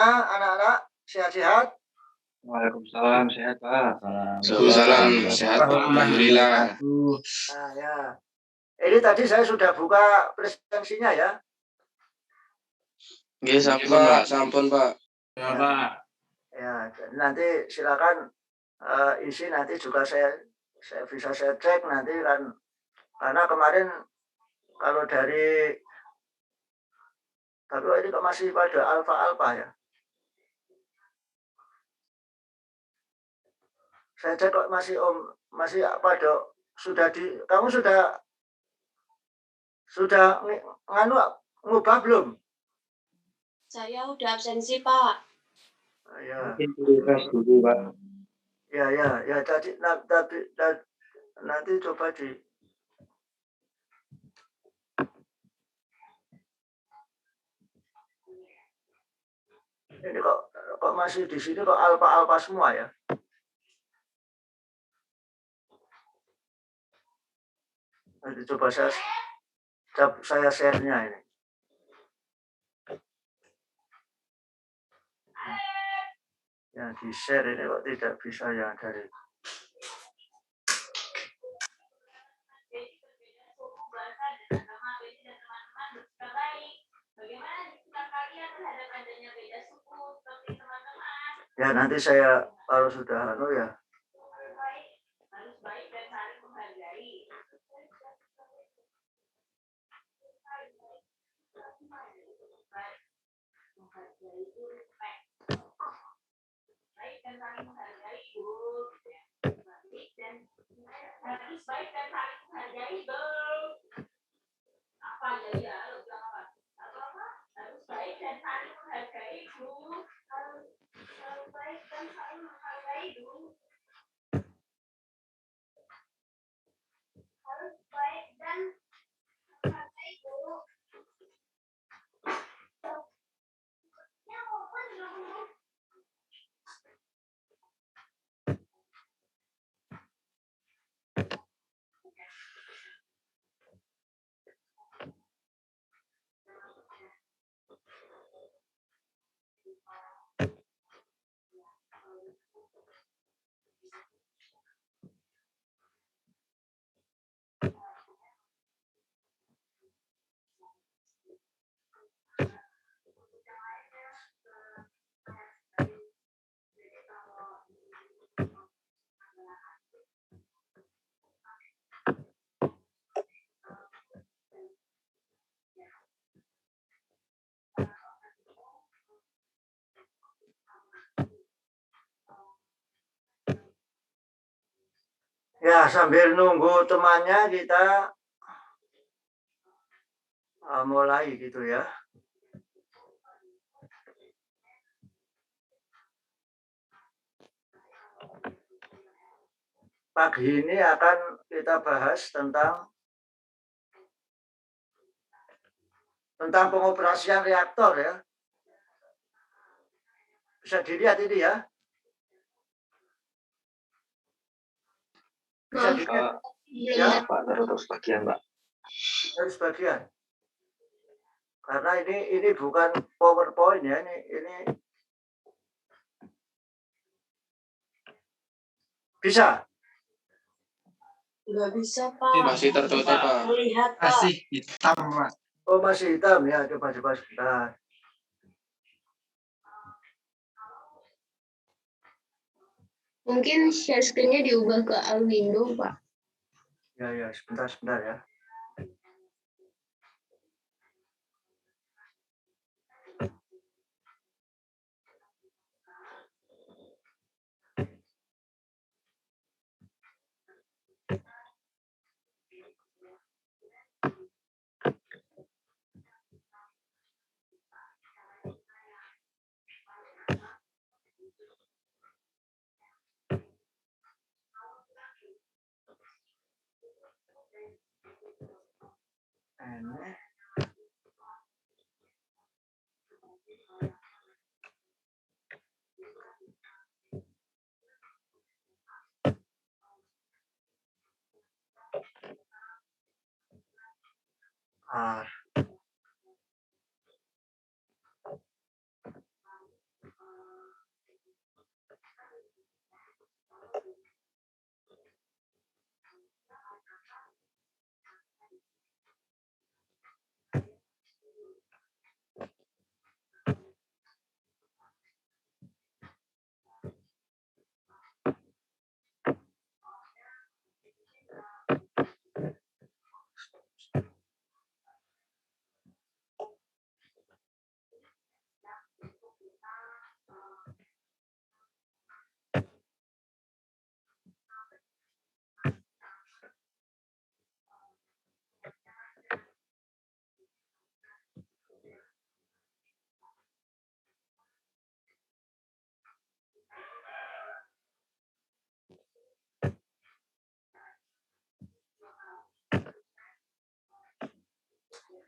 Anak-anak sehat-sehat? Waalaikumsalam, sehat Pak. Waalaikumsalam, sehat alhamdulillah. Nah, ya. Ini tadi saya sudah buka presensinya ya. Nggih, sampun Pak. Ya Pak. Ya, nanti silakan isi nanti juga saya bisa saya cek nanti kan, karena kemarin kalau dari tapi ini kok masih pada alfa ya. Saya cek kok masih masih pada kamu sudah ngubah belum? Saya udah absensi Pak. Ya. Mungkin tes dulu Pak. Ya tadi nanti coba di ini kok masih di sini kok alfa semua ya. Nanti coba saya share-nya ini. Yang di share ini kok tidak bisa yang dari ya, nanti saya kalau sudah ya. Ya, sambil nunggu temannya kita mulai gitu ya. Pagi ini akan kita bahas tentang pengoperasian reaktor ya. Bisa dilihat ini ya. Bisa dilihat. Ya, Pak, terus bagian Pak. harus bagian. Karena ini bukan PowerPoint ya, ini bisa. Nggak bisa Pak. Masih tertutup Pak. Melihat Pak. Masih hitam Pak. Oh, masih hitam ya, coba sebentar. Mungkin share screen-nya diubah ke all window Pak. Ya, sebentar ya.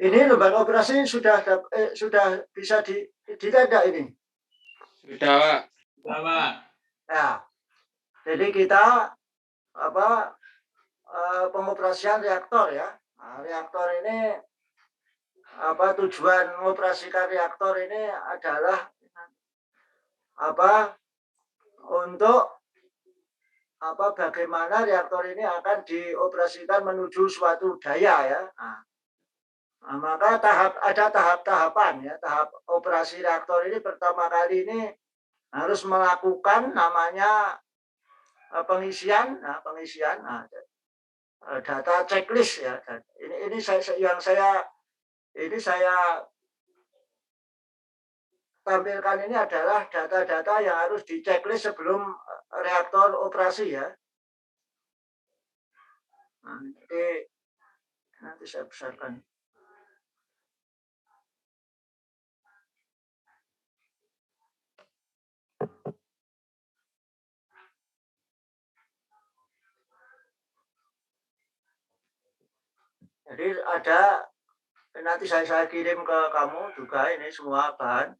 Ini lembaga operasi sudah bisa dilihat enggak ini? Sudah, Pak. Sudah, Pak. Ya. Jadi kita pengoperasian reaktor ya. Nah, reaktor ini tujuan mengoperasikan reaktor ini adalah untuk bagaimana reaktor ini akan dioperasikan menuju suatu daya ya. Nah, maka ada tahap-tahapan ya. Tahap operasi reaktor ini pertama kali ini harus melakukan namanya pengisian data checklist ya. Ini saya tampilkan ini adalah data-data yang harus di checklist sebelum reaktor operasi ya. Nah, jadi nanti saya besarkan. Jadi nanti saya kirim ke kamu juga ini semua bahan.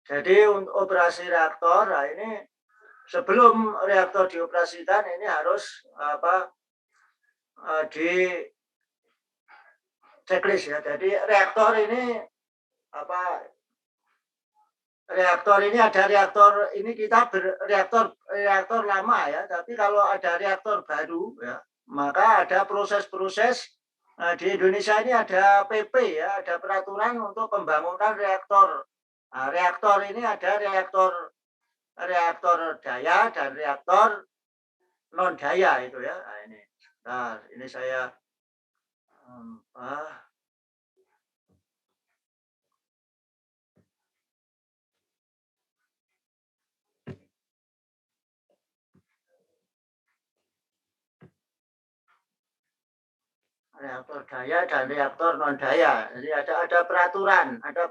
Jadi untuk operasi reaktor, nah ini sebelum reaktor dioperasikan ini harus di checklist ya. Jadi reaktor ini ada reaktor ini kita reaktor lama ya. Tapi kalau ada reaktor baru ya, maka ada proses-proses. Nah, di Indonesia ini ada PP ya, ada peraturan untuk pembangunan reaktor. Nah, reaktor ini ada reaktor daya dan reaktor non daya itu ya. Nah, ini. Nah, ini saya reaktor daya dan reaktor non daya. Jadi ada peraturan, ada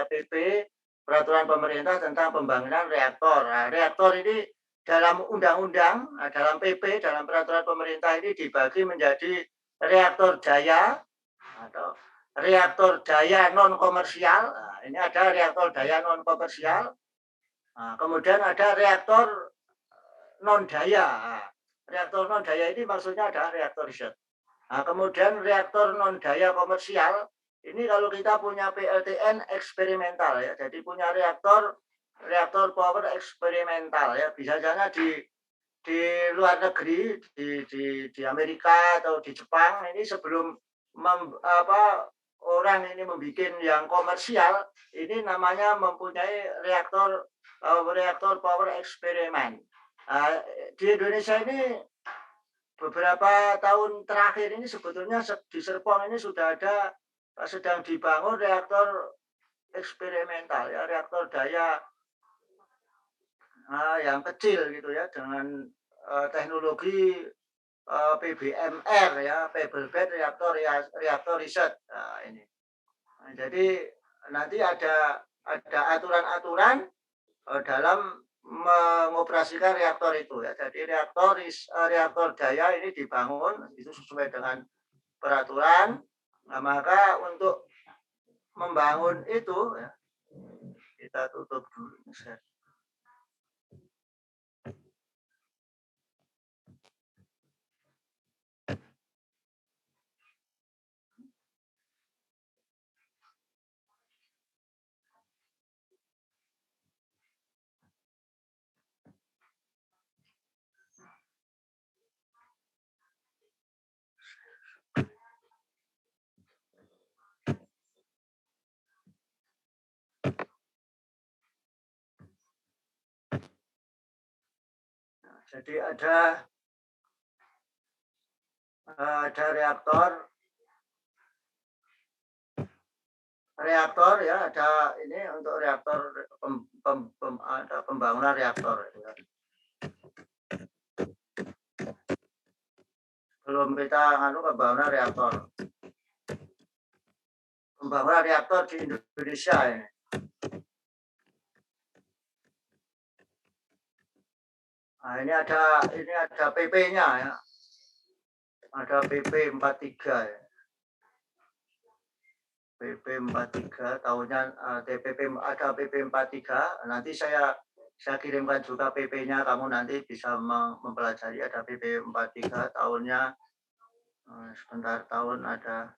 PP, peraturan pemerintah tentang pembangunan reaktor. Nah, reaktor ini dalam undang-undang, dalam PP, dalam peraturan pemerintah ini dibagi menjadi reaktor daya atau reaktor daya non komersial. Nah, ini ada reaktor daya non komersial. Nah, kemudian ada reaktor non daya. Nah, reaktor non daya ini maksudnya adalah reaktor riset. Nah, kemudian reaktor non daya komersial ini kalau kita punya PLTN eksperimental ya, jadi punya reaktor power eksperimental ya, bisa saja di luar negeri, di Amerika atau di Jepang ini sebelum orang ini membuat yang komersial ini namanya mempunyai reaktor power eksperimen. Di Indonesia ini beberapa tahun terakhir ini sebetulnya di Serpong ini sudah sedang dibangun reaktor eksperimental ya, reaktor daya yang kecil gitu ya, dengan teknologi PBMR ya, Pebble Bed reaktor riset. Nah, ini. Nah, jadi nanti ada aturan-aturan dalam mengoperasikan reaktor itu ya. Jadi reaktor daya ini dibangun itu sesuai dengan peraturan. Nah, maka untuk membangun itu ya, kita tutup dulu. Jadi ada reaktor ya, ada ini untuk reaktor ada pembangunan reaktor ya. Belum kita pembangunan reaktor di Indonesia ini. Nah, ini ada PP-nya ya. Ada PP 43 ya. PP 43 tahunnya TPP ada PP 43. Nanti saya kirimkan juga PP-nya, kamu nanti bisa mempelajari. Ada PP 43 tahunnya sebentar, tahun ada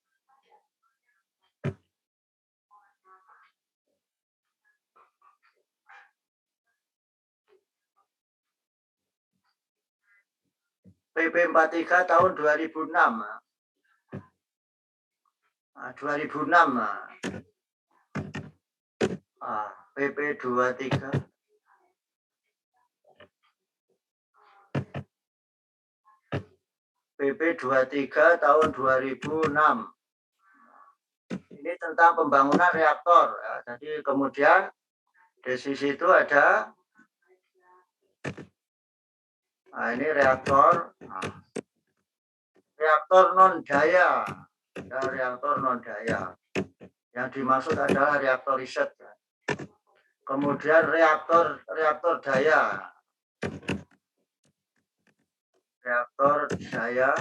PP 43 tahun 2006. 2006. PP 23 PP 23 tahun 2006. Ini tentang pembangunan reaktor ya. Jadi kemudian di situ ada ini reaktor non daya ya, reaktor non daya. Yang dimaksud adalah reaktor riset. Kemudian reaktor daya. Reaktor daya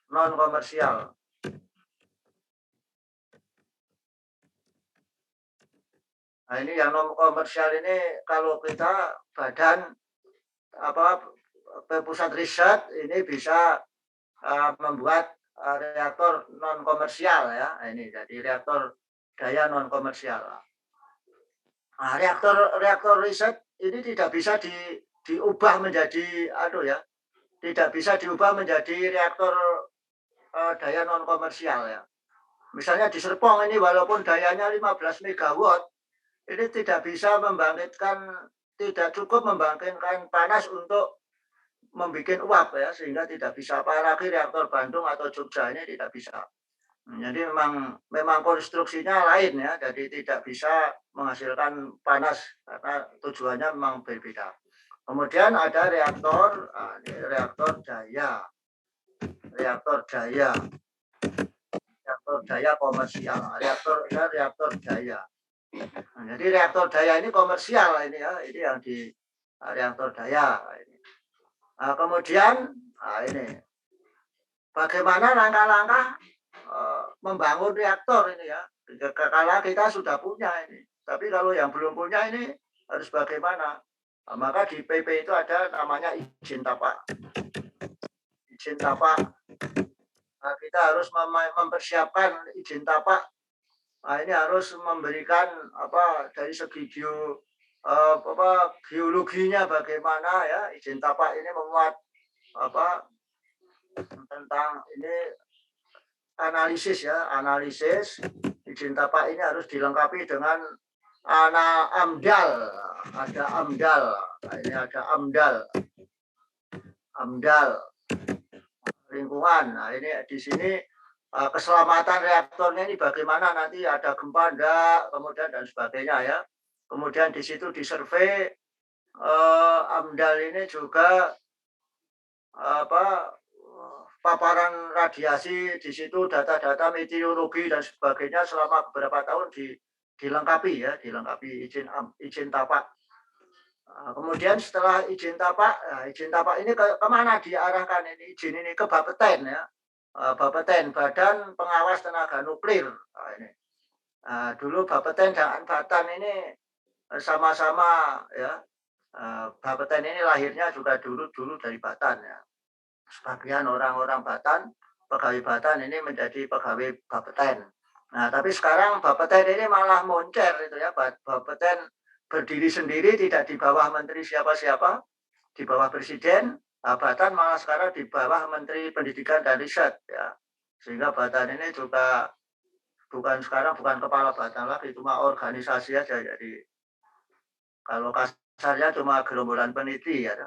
non komersial. Nah, ini yang non komersial ini kalau kita badan pusat riset ini bisa membuat reaktor non komersial ya. Ini jadi reaktor daya non komersial. Nah, reaktor riset ini tidak bisa diubah menjadi tidak bisa diubah menjadi reaktor daya non komersial ya. Misalnya di Serpong ini walaupun dayanya 15 megawatt, ini tidak cukup membangkitkan panas untuk membuat uap ya, sehingga tidak bisa, apalagi reaktor Bandung atau Jogja ini tidak bisa. Jadi memang konstruksinya lain ya, jadi tidak bisa menghasilkan panas karena tujuannya memang berbeda. Kemudian ada reaktor daya. Reaktor daya komersial. Reaktor daya. Nah, jadi reaktor daya ini komersial ini ya, ini yang di reaktor daya. Nah, kemudian ini bagaimana langkah-langkah membangun reaktor ini ya. Kalau kita sudah punya ini, tapi kalau yang belum punya ini harus bagaimana? Nah, maka di PP itu ada namanya izin tapak. Izin tapak. Nah, kita harus mempersiapkan izin tapak. Nah, ini harus memberikan dari segi geologinya bagaimana ya, izin tapak ini memuat tentang ini analisis izin tapak ini harus dilengkapi dengan AMDAL. Ada AMDAL. Nah, ini ada AMDAL lingkungan. Nah, ini di sini keselamatan reaktornya ini bagaimana, nanti ada gempa enggak, kemudian dan sebagainya ya. Kemudian di situ disurvei AMDAL ini juga paparan radiasi, di situ data-data meteorologi dan sebagainya selama beberapa tahun dilengkapi izin tapak. Kemudian setelah izin tapak ini kemana diarahkan ini izin ini? Ke Bapeten ya. Bapeten, Badan Pengawas Tenaga Nuklir. Ini. Dulu Bapeten dan Batan ini sama-sama ya. Bapeten ini lahirnya juga dulu dari Batan ya. Sebagian orang-orang Batan, pegawai Batan ini menjadi pegawai Bapeten. Nah, tapi sekarang Bapeten ini malah moncer itu ya. Bapeten berdiri sendiri, tidak di bawah menteri siapa-siapa, di bawah presiden. Batan malah sekarang di bawah Menteri Pendidikan dan Riset ya. Sehingga Batan ini juga bukan kepala Batan lagi, cuma organisasi aja. Jadi kalau kasarnya cuma gerombolan peneliti ya.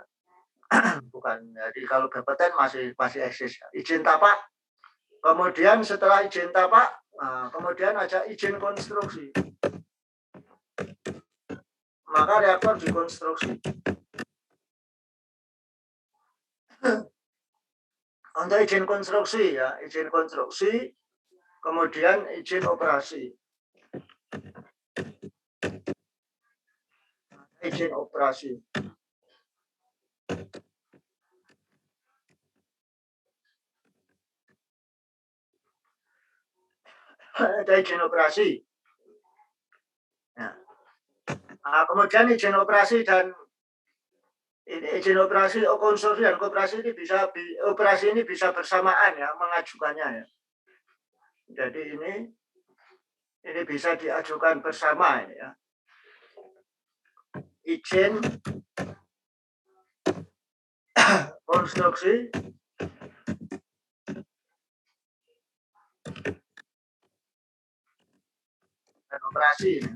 Bukan. Jadi kalau Bapeten masih eksis. Izin tapak. Kemudian setelah izin tapak, kemudian ada izin konstruksi. Maka reaktor dikonstruksi. Untuk izin konstruksi ya, kemudian izin operasi. Izin operasi. ada izin operasi. Nah, kemudian izin operasi dan ini izin operasi konsorsium dan koperasi ini bisa bersamaan ya mengajukannya ya. Jadi ini bisa diajukan bersama ya. Izin konstruksi dan operasi ya.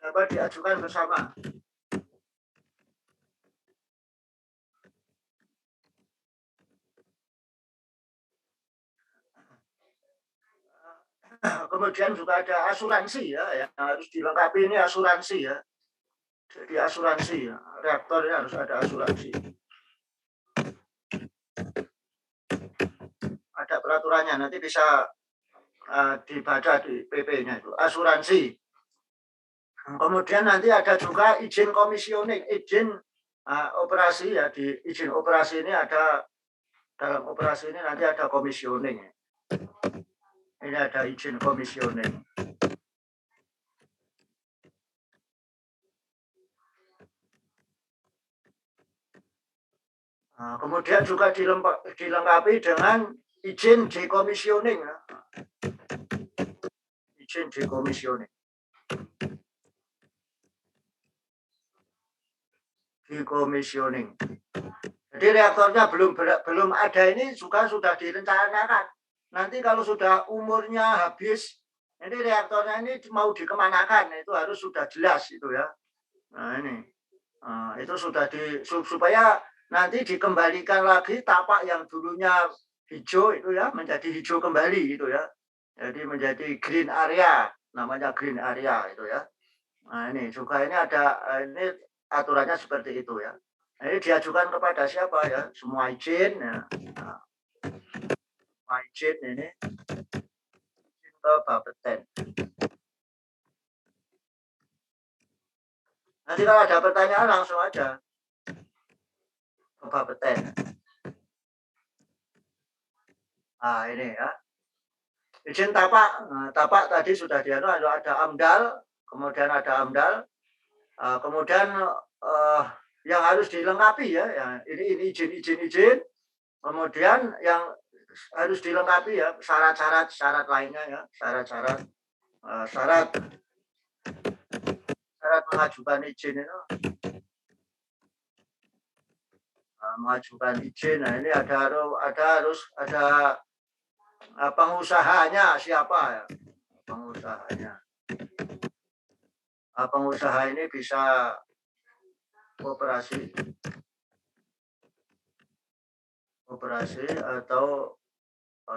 dapat diajukan bersama. Kemudian juga ada asuransi ya, yang harus dilengkapi ini asuransi ya. Jadi asuransi ya, reaktor ini harus ada asuransi. Ada peraturannya, nanti bisa dibaca di PP-nya itu, asuransi. Kemudian nanti ada juga izin komisioning, izin operasi ya, di izin operasi ini ada, dalam operasi ini nanti ada komisioning. Ini ada izin komisioning. Kemudian juga dilengkapi dengan izin dekomisioning. Ya. Izin dekomisioning. Dekomisioning. Jadi reaktornya belum ada ini juga sudah direncanakan. Nanti kalau sudah umurnya habis, ini reaktornya ini mau dikemanakan, itu harus sudah jelas itu ya. Nah ini, itu sudah supaya nanti dikembalikan lagi tapak yang dulunya hijau itu ya menjadi hijau kembali itu ya. Jadi menjadi green area, namanya green area itu ya. Nah ini juga ini ada ini aturannya seperti itu ya. Nah, ini diajukan kepada siapa ya? Semua izin ya. Nah, semua izin ini ke Bapeten. Nanti kalau ada pertanyaan langsung aja ke Bapeten. Nah ini ya. Izin tapak, tapak tadi sudah dianu ada AMDAL, kemudian ada AMDAL, kemudian yang harus dilengkapi ya, ini izin, kemudian yang harus dilengkapi ya syarat lainnya ya, syarat mengajukan izin itu, mengajukan izin. Nah ini harus ada pengusahanya siapa ya, pengusahanya. Pengusaha ini bisa koperasi atau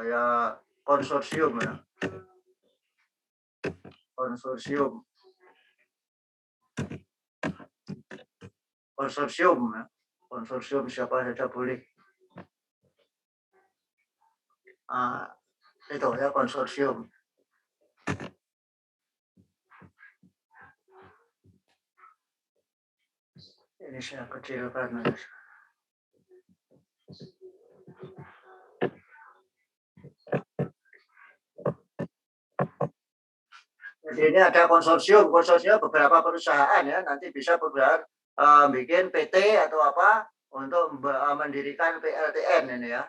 ya konsorsium ya, konsorsium siapa saja boleh. Itu ya konsorsium. Ini saya kecilkan. Jadi ini ada konsorsium beberapa perusahaan ya, nanti bisa bikin PT atau apa untuk mendirikan PLTN ini ya.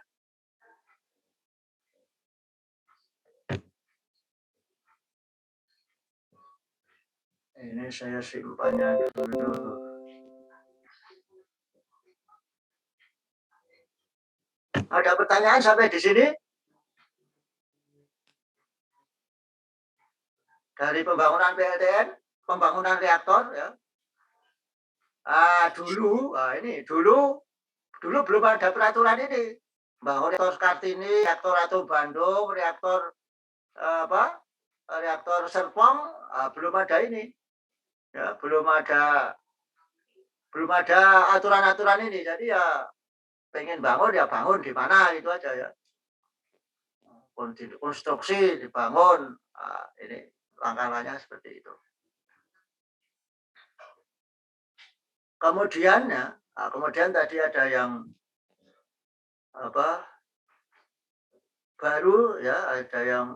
Ini saya simpannya dulu. Ada pertanyaan sampai di sini? Dari pembangunan PLTN, pembangunan reaktor ya. Dulu belum ada peraturan ini. Bangun reaktor Kartini, reaktor Atom Bandung, reaktor reaktor Serpong, belum ada ini. Ya, belum ada aturan-aturan ini. Jadi ya pengen bangun ya bangun di mana itu aja ya. Konstruksi dibangun, ini langkah-langkahnya seperti itu. Kemudian ya, Nah, kemudian tadi ada yang apa baru ya, ada yang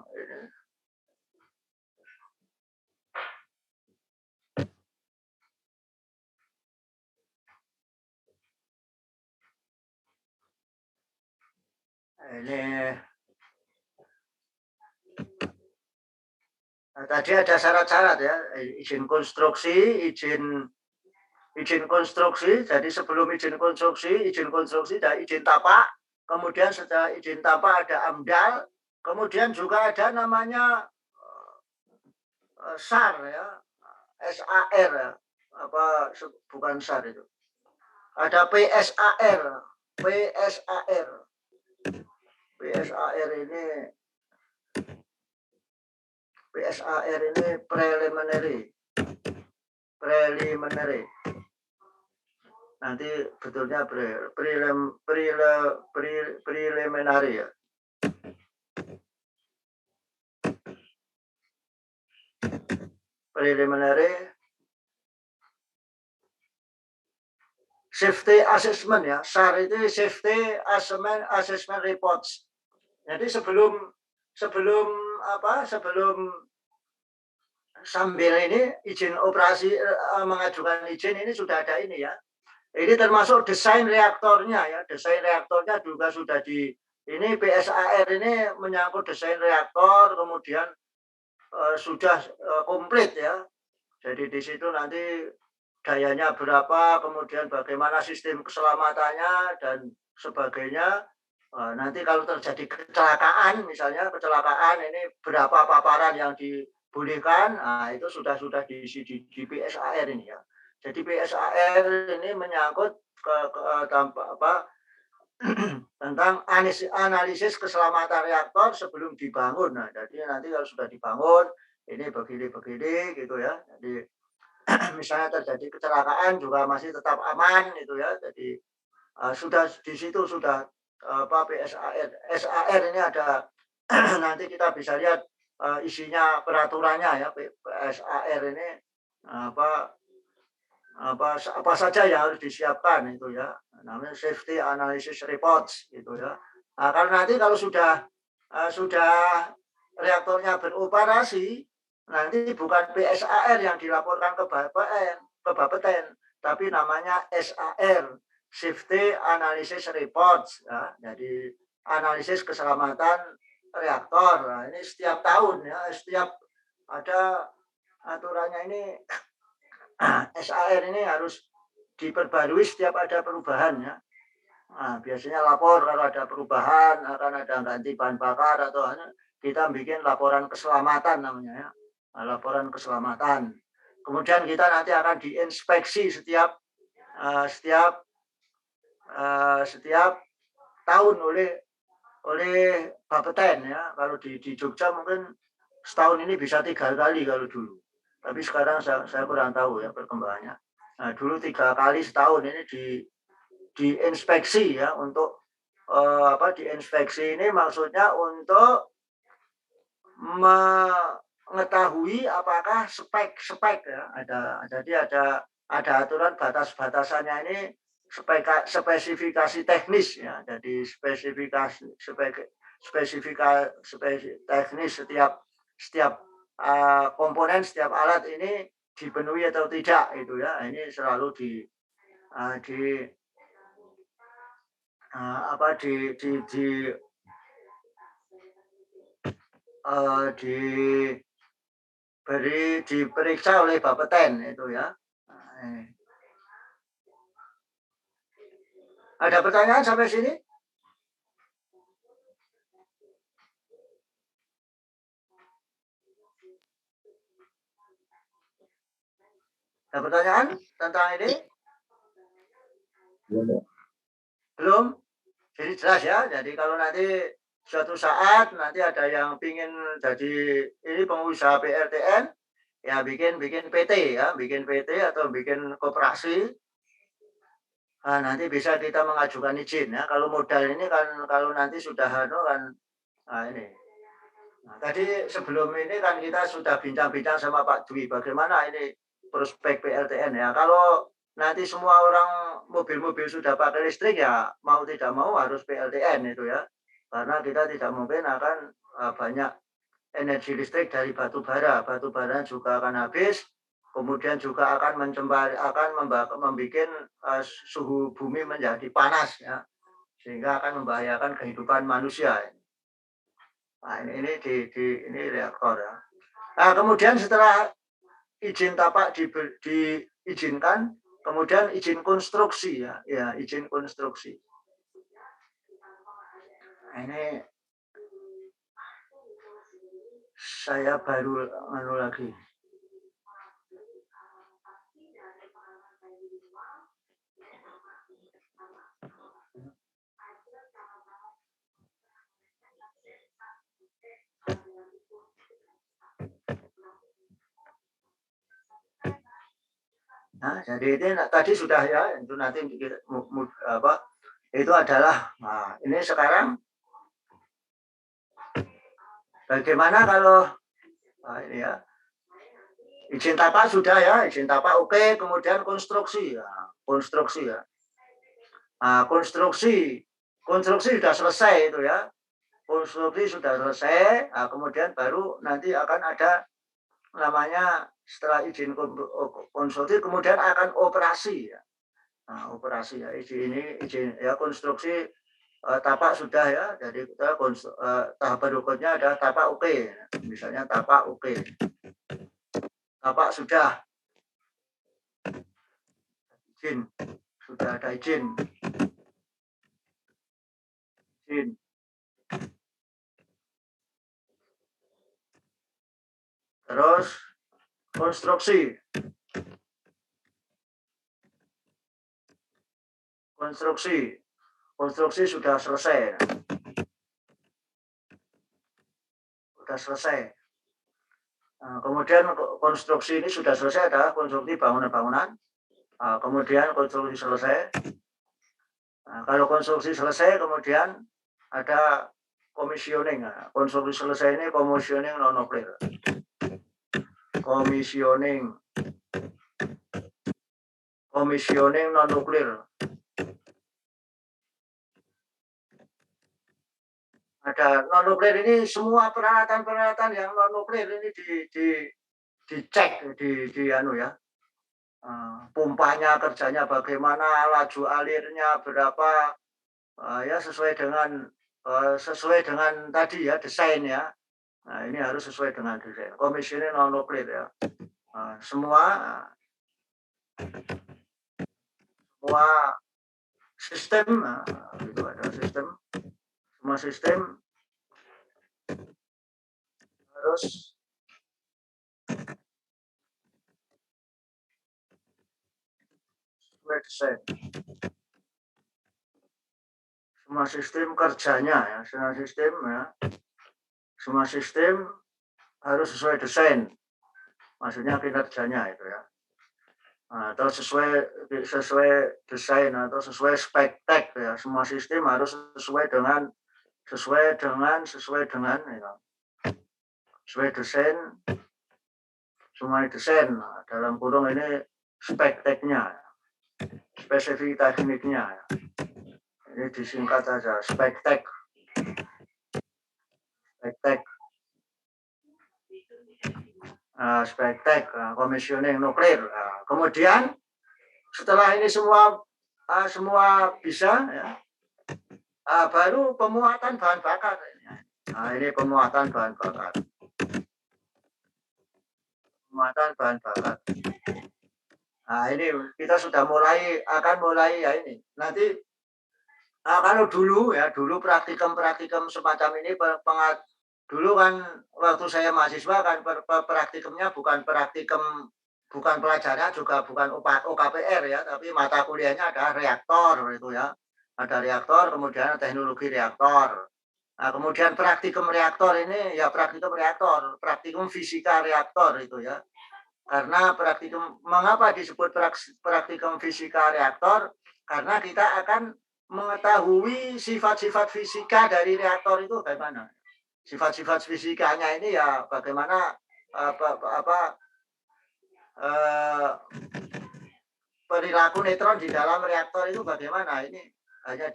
ini. Nah, tadi ada syarat-syarat ya, izin konstruksi, izin konstruksi. Jadi sebelum izin konstruksi dan izin tapak. Kemudian setelah izin tapak ada AMDAL. Kemudian juga ada namanya SAR ya, SAR ya. Apa bukan SAR itu. Ada PSAR. PSAR. PSAR ini preliminary. Nanti betulnya preliminary ya. Preliminary safety assessment ya. SAR itu safety assessment reports. Jadi sebelum sambil ini izin operasi mengajukan izin ini sudah ada ini ya. Ini termasuk desain reaktornya ya. Desain reaktornya juga sudah ini PSAR ini menyangkut desain reaktor, kemudian sudah komplit ya. Jadi di situ nanti dayanya berapa, kemudian bagaimana sistem keselamatannya dan sebagainya. Nanti kalau terjadi kecelakaan, misalnya kecelakaan ini berapa paparan yang dibolehkan, itu sudah diisi di PSAR ini ya. Jadi PSAR ini menyangkut tentang analisis keselamatan reaktor sebelum dibangun. Nah, jadi nanti kalau sudah dibangun, ini begini gitu ya. Jadi misalnya terjadi kecelakaan juga masih tetap aman gitu ya. Jadi sudah di situ sudah SAR ini ada nanti kita bisa lihat isinya peraturannya ya. SAR ini apa saja yang harus disiapkan itu ya, namanya safety analysis reports gitu ya. Nah, kalau sudah reaktornya beroperasi, nanti bukan PSAR yang dilaporkan ke Bapeten, tapi namanya SAR, safety analysis reports ya. Jadi analisis keselamatan reaktor. Nah, ini setiap tahun ya, setiap ada aturannya ini. SAR ini harus diperbarui setiap ada perubahan ya. Nah, biasanya lapor kalau ada perubahan, akan ada ganti bahan bakar atau kita bikin laporan keselamatan namanya ya. Laporan keselamatan. Kemudian kita nanti akan diinspeksi setiap tahun oleh Bapeten ya. Kalau di Jogja mungkin setahun ini bisa 3 kali kalau dulu. Tapi sekarang saya kurang tahu ya perkembangannya. Nah, dulu 3 kali setahun ini diinspeksi ya untuk diinspeksi ini maksudnya untuk mengetahui apakah spek ya ada aturan batas-batasannya ini spesifikasi teknis ya. Jadi spesifikasi teknis setiap komponen setiap alat ini dipenuhi atau tidak itu ya. Ini selalu diperiksa oleh Bapeten itu ya. Ada pertanyaan sampai sini? Ada pertanyaan tentang ini? Belum? Jadi jelas ya. Jadi kalau nanti suatu saat nanti ada yang ingin jadi ini pengusaha PLTN, ya bikin PT ya, bikin PT atau bikin koperasi. Nah, nanti bisa kita mengajukan izin ya. Kalau modal ini kan kalau nanti sudah ini. Nah, tadi sebelum ini kan kita sudah bincang-bincang sama Pak Dwi bagaimana ini prospek PLTN ya. Kalau nanti semua orang mobil-mobil sudah pakai listrik ya mau tidak mau harus PLTN itu ya. Karena kita tidak mungkin akan banyak energi listrik dari batu bara. Batu bara juga akan habis, kemudian juga akan membuat suhu bumi menjadi panas ya, sehingga akan membahayakan kehidupan manusia. Nah, ini reaktor ya. Nah, kemudian setelah izin tapak diizinkan, kemudian izin konstruksi ya, izin konstruksi. Nah, ini saya baru lagi. Nah, jadi ini tadi sudah ya, itu nanti itu adalah. Nah, ini sekarang bagaimana kalau ini ya, izin tapak sudah ya, izin tapak oke, kemudian konstruksi ya, konstruksi ya. Nah, konstruksi sudah selesai itu ya, konstruksi sudah selesai, nah, kemudian baru nanti akan ada namanya setelah izin konstruksi kemudian akan operasi ya. Nah, operasi ya, izin ya konstruksi tapak sudah ya, jadi kita tahap berikutnya ada tapak oke. Misalnya tapak oke. Tapak sudah izin, sudah ada izin. Terus konstruksi sudah selesai. Nah, kemudian konstruksi ini sudah selesai adalah konstruksi bangunan-bangunan. Kemudian konstruksi selesai. Nah, kalau konstruksi selesai kemudian ada commissioning. Nah, konstruksi selesai ini commissioning non nuklir. Commissioning non nuklir. Ada non nuklir ini semua peralatan yang non nuklir ini dicek di anu ya. Pompanya kerjanya bagaimana, laju alirnya berapa, ya sesuai dengan tadi ya desain ya. Nah, ini harus sesuai dengan desain. Commissioning non nuklir ya. Semua sistem, itu ada sistem. Semua sistem harus sesuai desain. Semua sistem kerjanya ya, semua sistem harus sesuai desain. Maksudnya kinerjanya itu ya. Atau sesuai desain atau sesuai spek tek ya. Semua sistem harus sesuai dengan ya. Sesuai desain, semua desain. Nah, dalam kurung ini spek teknya, spesifik tekniknya. Ya. Ini disingkat saja spek tek. Spek tek, commissioning nuklir. Kemudian setelah ini semua bisa ya, baru pemuatan bahan bakar. Nah, ini pemuatan bahan bakar. Nah, ini kita sudah akan mulai ya ini. Nanti kalau dulu praktikum semacam ini dulu kan waktu saya mahasiswa kan praktikumnya bukan pelajarannya juga bukan OKPR ya, tapi mata kuliahnya ada reaktor itu ya. Ada reaktor, kemudian teknologi reaktor. Nah, kemudian praktikum reaktor ini ya praktikum fisika reaktor itu ya. Karena mengapa disebut praktikum fisika reaktor? Karena kita akan mengetahui sifat-sifat fisika dari reaktor itu bagaimana. Sifat-sifat fisikanya ini ya bagaimana perilaku neutron di dalam reaktor itu bagaimana. Ini hanya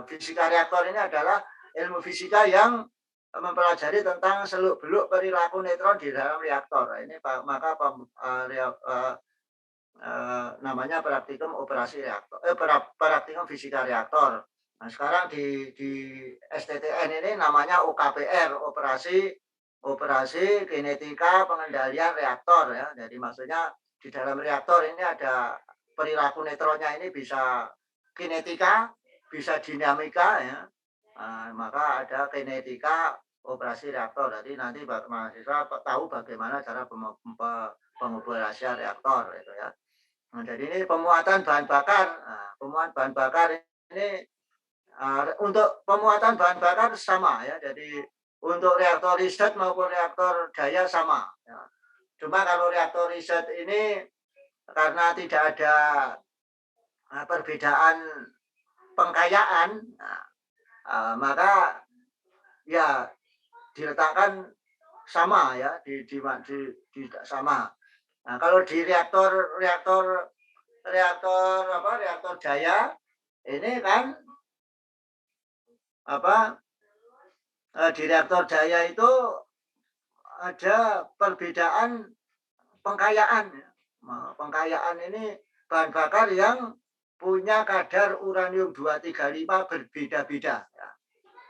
fisika reaktor ini adalah ilmu fisika yang mempelajari tentang seluk-beluk perilaku neutron di dalam reaktor. Ini maka namanya praktikum operasi reaktor, praktikum fisika reaktor. Nah, sekarang di STTN ini namanya OKPR, operasi kinetika pengendalian reaktor ya. Jadi maksudnya di dalam reaktor ini ada perilaku neutronnya ini bisa kinetika, bisa dinamika ya. Maka ada kinetika operasi reaktor. Jadi nanti mahasiswa tahu bagaimana cara pengoperasian reaktor itu ya. Nah, jadi ini pemuatan bahan bakar. Nah, pemuatan bahan bakar ini untuk pemuatan bahan bakar sama ya. Jadi untuk reaktor riset maupun reaktor daya sama. Ya. Cuma kalau reaktor riset ini karena tidak ada perbedaan pengkayaan, maka ya diletakkan sama ya di sama. Nah, kalau di reaktor daya ini kan di reaktor daya itu ada perbedaan pengkayaan. Pengkayaan ini bahan bakar yang punya kadar uranium 235 berbeda-beda. Ya.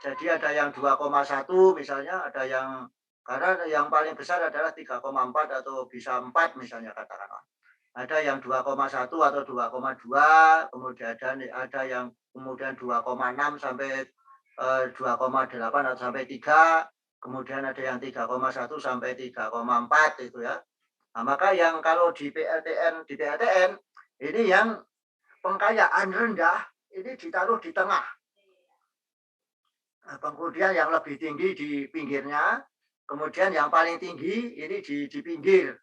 Jadi ada yang 2,1 misalnya, ada yang karena yang paling besar adalah 3,4 atau bisa 4 misalnya katakanlah. Ada yang 2,1 atau 2,2, kemudian ada yang kemudian 2,6 sampai 2,8 atau sampai 3, kemudian ada yang 3,1 sampai 3,4 itu ya. Nah, maka yang kalau di PLTN ini yang pengkayaan rendah ini ditaruh di tengah. Nah, kemudian yang lebih tinggi di pinggirnya, kemudian yang paling tinggi ini di pinggir.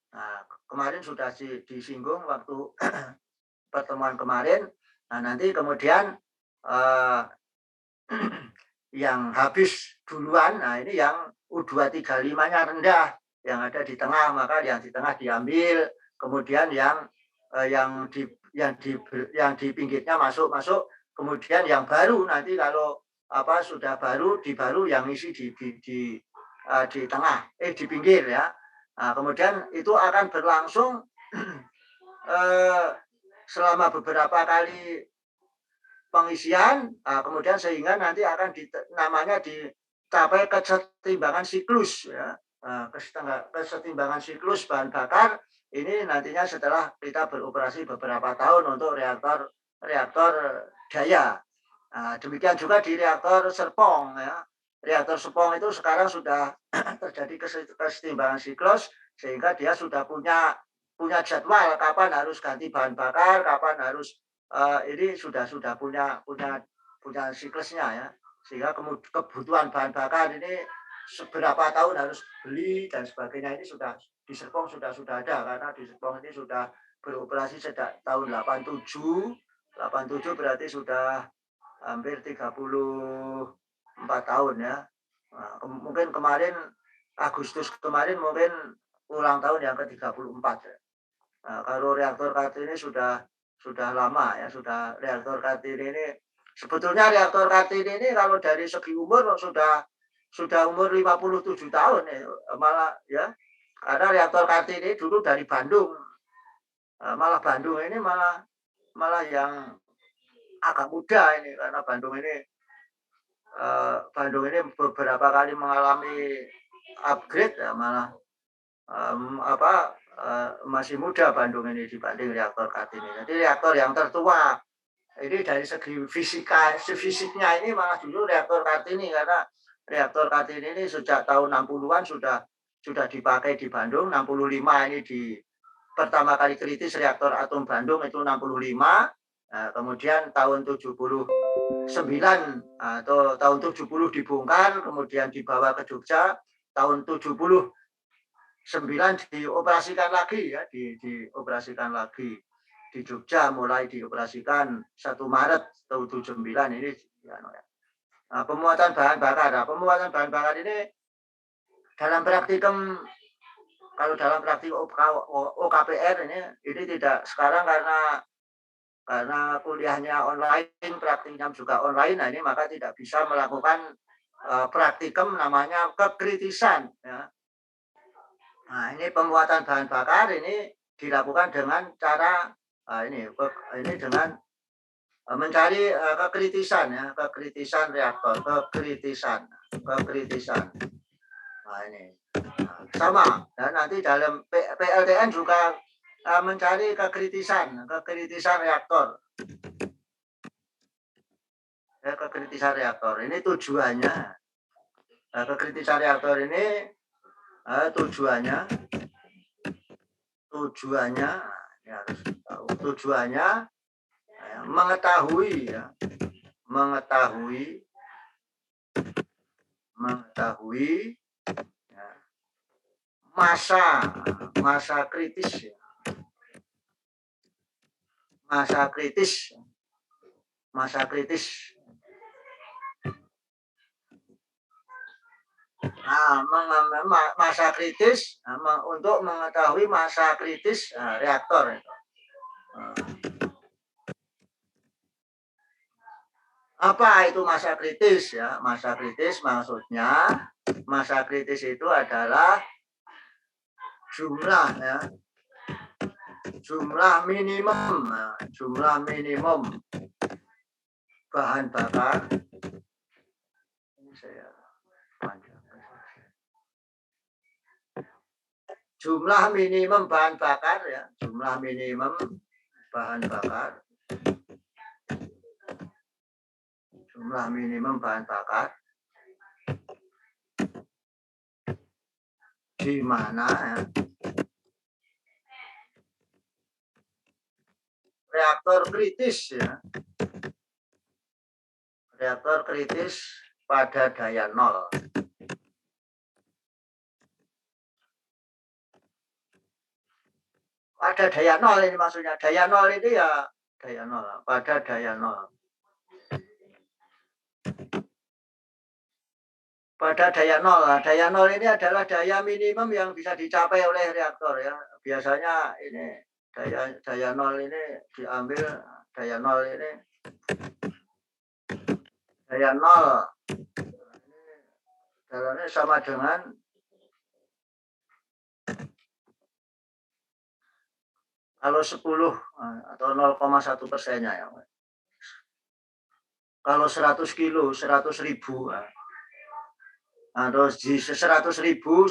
Nah, kemarin sudah disinggung waktu pertemuan kemarin. Nah, nanti kemudian yang habis duluan, nah ini yang U235-nya rendah, yang ada di tengah, maka yang di tengah diambil, kemudian yang di pinggirnya masuk, kemudian yang baru nanti kalau sudah baru yang isi di tengah, di pinggir ya. Nah, kemudian itu akan berlangsung selama beberapa kali pengisian, kemudian sehingga nanti akan namanya dicapai kesetimbangan siklus ya. Kesetimbangan siklus bahan bakar ini nantinya setelah kita beroperasi beberapa tahun untuk reaktor daya. Nah, demikian juga di reaktor Serpong ya. Reaktor Serpong itu sekarang sudah terjadi kesetimbangan siklus sehingga dia sudah punya jadwal kapan harus ganti bahan bakar, kapan harus ini sudah punya siklusnya ya. Sehingga kebutuhan bahan bakar ini seberapa tahun harus beli dan sebagainya ini sudah di Serpong sudah ada karena di Serpong ini sudah beroperasi sejak tahun 87 berarti sudah hampir 34 tahun ya. Nah, mungkin kemarin Agustus kemarin mungkin ulang tahun yang ke-34 ya. Nah, kalau reaktor Kartini sudah lama ya, reaktor Kartini ini sebetulnya reaktor Kartini ini kalau dari segi umur sudah umur 57 tahun ya, malah ya. Karena reaktor Kartini dulu dari Bandung. Malah Bandung ini malah yang agak muda ini karena Bandung ini beberapa kali mengalami upgrade ya, malah masih muda Bandung ini dibanding reaktor Kartini. Jadi reaktor yang tertua ini dari segi fisiknya ini malah dulu reaktor Kartini karena reaktor Kartini ini sejak tahun 60-an sudah dipakai di Bandung. 65 ini pertama kali kritis reaktor atom Bandung itu 65. Kemudian tahun 79 atau tahun 70 dibongkar, kemudian dibawa ke Jogja. Tahun 79 dioperasikan lagi ya, dioperasikan lagi di Jogja, mulai dioperasikan 1 Maret tahun 79 ini ya. Nah, pemuatan bahan bakar ini dalam praktikum kalau dalam praktik OKPR ini tidak sekarang karena kuliahnya online, praktiknya juga online, nah ini maka tidak bisa melakukan praktikum namanya kekritisan. Ya. Nah ini pembuatan bahan bakar ini dilakukan dengan cara ini dengan mencari kekritisan ya, kekritisan reaktor, kekritisan. Nah ini sama. Dan nanti dalam PLTN juga mencari kekritisan reaktor. Ya, kekritisan reaktor ini tujuannya. Kekritisan reaktor ini tujuannya ya harus tahu tujuannya mengetahui ya, masa kritis ya. Masa kritis. Nah, masa kritis untuk mengetahui masa kritis reaktor itu. Apa itu masa kritis ya? Masa kritis maksudnya masa kritis itu adalah jumlah ya. Jumlah minimum bahan bakar. Ini saya jumlah minimum bahan bakar ya, jumlah minimum bahan bakar di mana ya, reaktor kritis ya, reaktor kritis pada daya nol. Pada daya nol ini maksudnya. Daya nol ini ya daya nol. Pada daya nol. Pada daya nol. Daya nol ini adalah daya minimum yang bisa dicapai oleh reaktor ya. Biasanya ini daya nol ini diambil daya nol ini. Daya nol ini jalannya sama dengan kalau 10 atau 0,1%-nya ya. Kalau 100 kilo, 100 ribu. Nah, terus di 100 ribu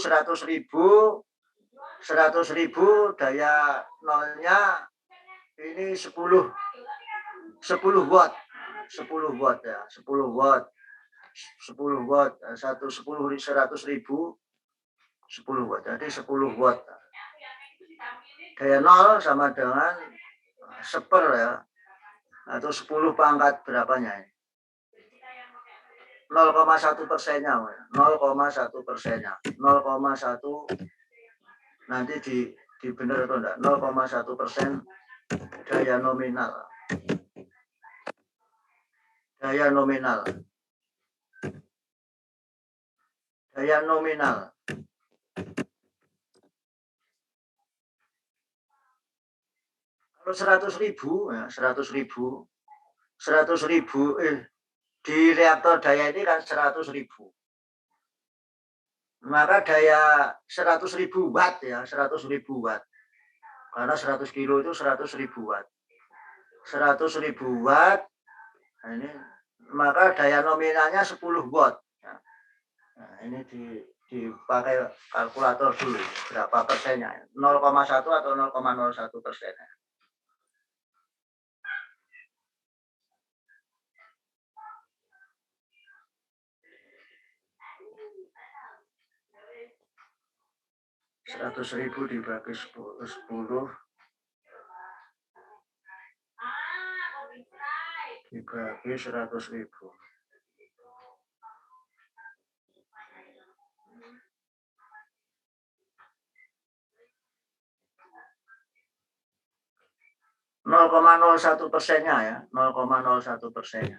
daya nolnya ini 10 watt. 10 watt ya, 10 watt. 10 watt, 100 ribu 10 watt. Jadi 10 watt. Daya nol sama dengan seper ya, atau 10 pangkat berapanya ini? 0,1%-nya, 0,1%-nya, 0,1 nanti di benar atau enggak? 0,1% daya nominal. Daya nominal. Kalau 100 ribu, ya, 100 ribu di reaktor daya ini kan 100 ribu. Maka daya 100 ribu watt ya, 100 ribu watt. Karena 100 kilo itu 100 ribu watt. 100 ribu watt, nah ini, maka daya nominalnya 10 watt. Nah, ini dipakai kalkulator dulu, berapa persennya? 0,1 atau 0,01%-nya. Ribu dibagi 10 dibagi 100 ribu. %-nya ya, 0,01%-nya.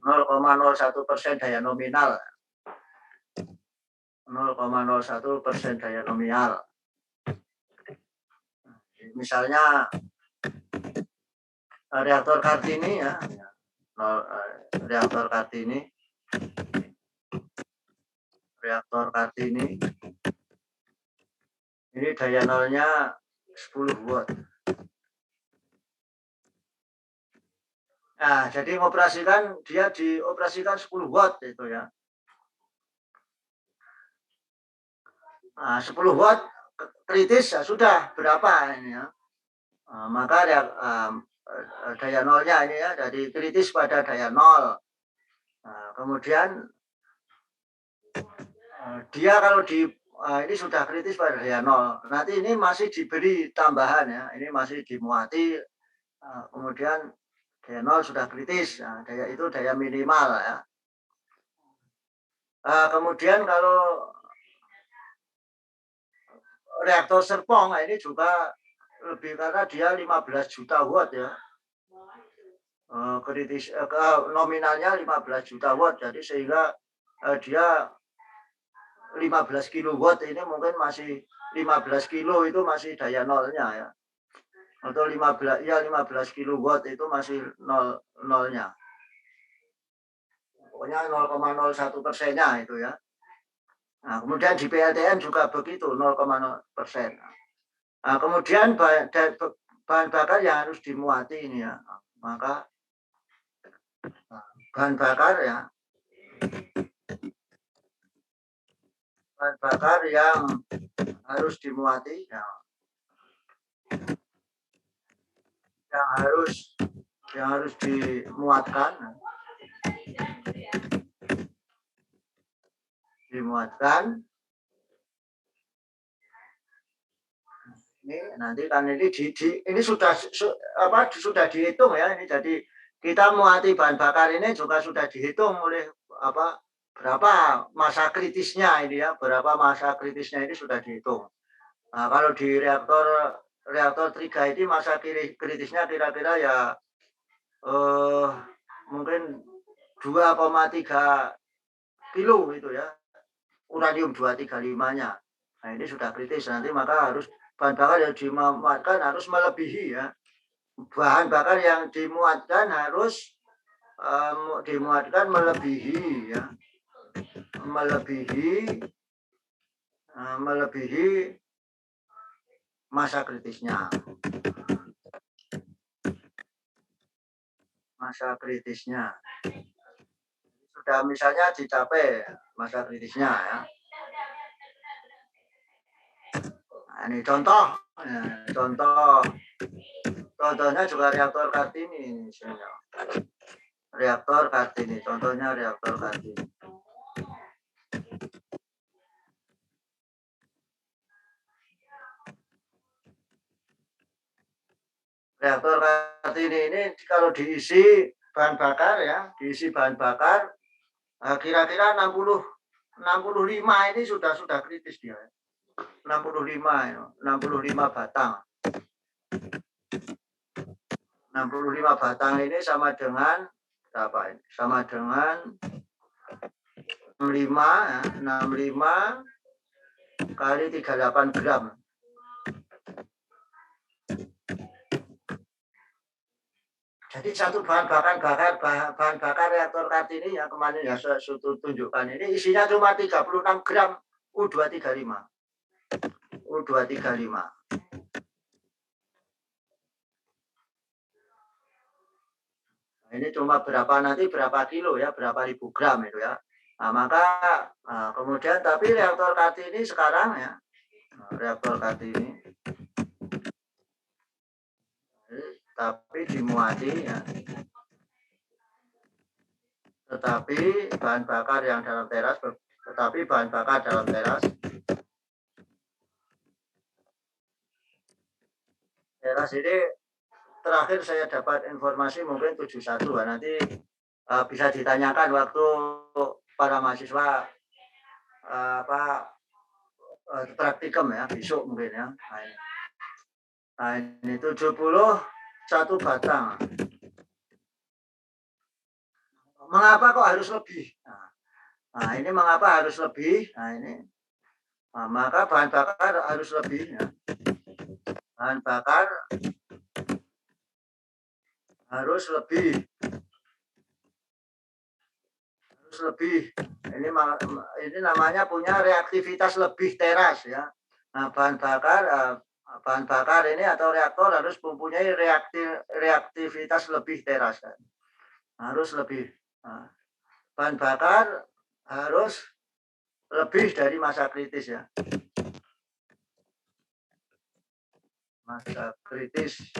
0,01% daya nominal. 0,01% daya nominal. Misalnya reaktor Kartini ya, reaktor Kartini ini daya nolnya 10 watt. Nah, jadi dia dioperasikan 10 watt itu ya. Nah, 10 watt kritis ya sudah berapa ini ya. Maka daya nolnya ini ya, dari kritis pada daya nol. Nah, kemudian dia kalau ini sudah kritis pada daya nol. Nanti ini masih diberi tambahan ya, ini masih dimuati. Kemudian daya nol sudah kritis, nah, itu daya minimal ya. Kemudian kalau reaktor Serpong ini juga lebih karena dia 15 juta watt ya. Kritis nominalnya 15 juta watt, jadi sehingga dia 15 kilowatt ini mungkin masih 15 kilo itu masih daya nolnya ya. Atau 15 kilowatt itu masih nolnya. Pokoknya 0,01%-nya itu ya. Nah, kemudian di PLTN juga begitu 0,0%. Nah, kemudian bahan bakar yang harus dimuati ini ya. Maka bahan bakar yang harus dimuati ya. Yang harus dimuatkan ini nanti kan ini sudah dihitung ya, ini jadi kita muati bahan bakar ini juga sudah dihitung oleh berapa masa kritisnya ini ya, ini sudah dihitung. Nah, kalau di reaktor Triga ini masa kritisnya kira-kira ya mungkin 2,3 kilo itu ya, uranium 235-nya. Nah, ini sudah kritis, nanti maka harus bahan bakar yang dimuatkan harus melebihi ya. Bahan bakar yang dimuatkan harus melebihi ya. Melebihi masa kritisnya. Sudah misalnya dicapai masa kritisnya ya. Nah, ini contohnya juga reaktor Kartini. Contohnya reaktor Kartini. Reaktor Kartini ini kalau diisi bahan bakar kira-kira 65 ini sudah kritis dia. 65 batang. 65 batang ini sama dengan berapa ini? Sama dengan 65 kali 38 gram. Jadi satu bahan bakar reaktor Kartini yang kemarin ya saya tunjukkan ini isinya cuma 36 gram U235. Ini cuma berapa kilo ya, berapa ribu gram itu ya. Nah, maka kemudian tapi reaktor Kartini sekarang ya, tapi dimuati ya. Tetapi bahan bakar dalam teras. Teras ini terakhir saya dapat informasi mungkin 71 nanti bisa ditanyakan waktu para mahasiswa praktikum ya besok mungkin ya. Nah, ini 71 batang. Mengapa kok harus lebih? Nah, ini mengapa harus lebih? Nah, ini Nah, maka bahan bakar harus lebih ya. Bahan bakar harus lebih. Ini namanya punya reaktivitas lebih teras ya. Nah, bahan bakar ini atau reaktor harus mempunyai reaktivitas lebih teras kan. Harus lebih. Nah, bahan bakar harus lebih dari masa kritis ya. Masa kritis.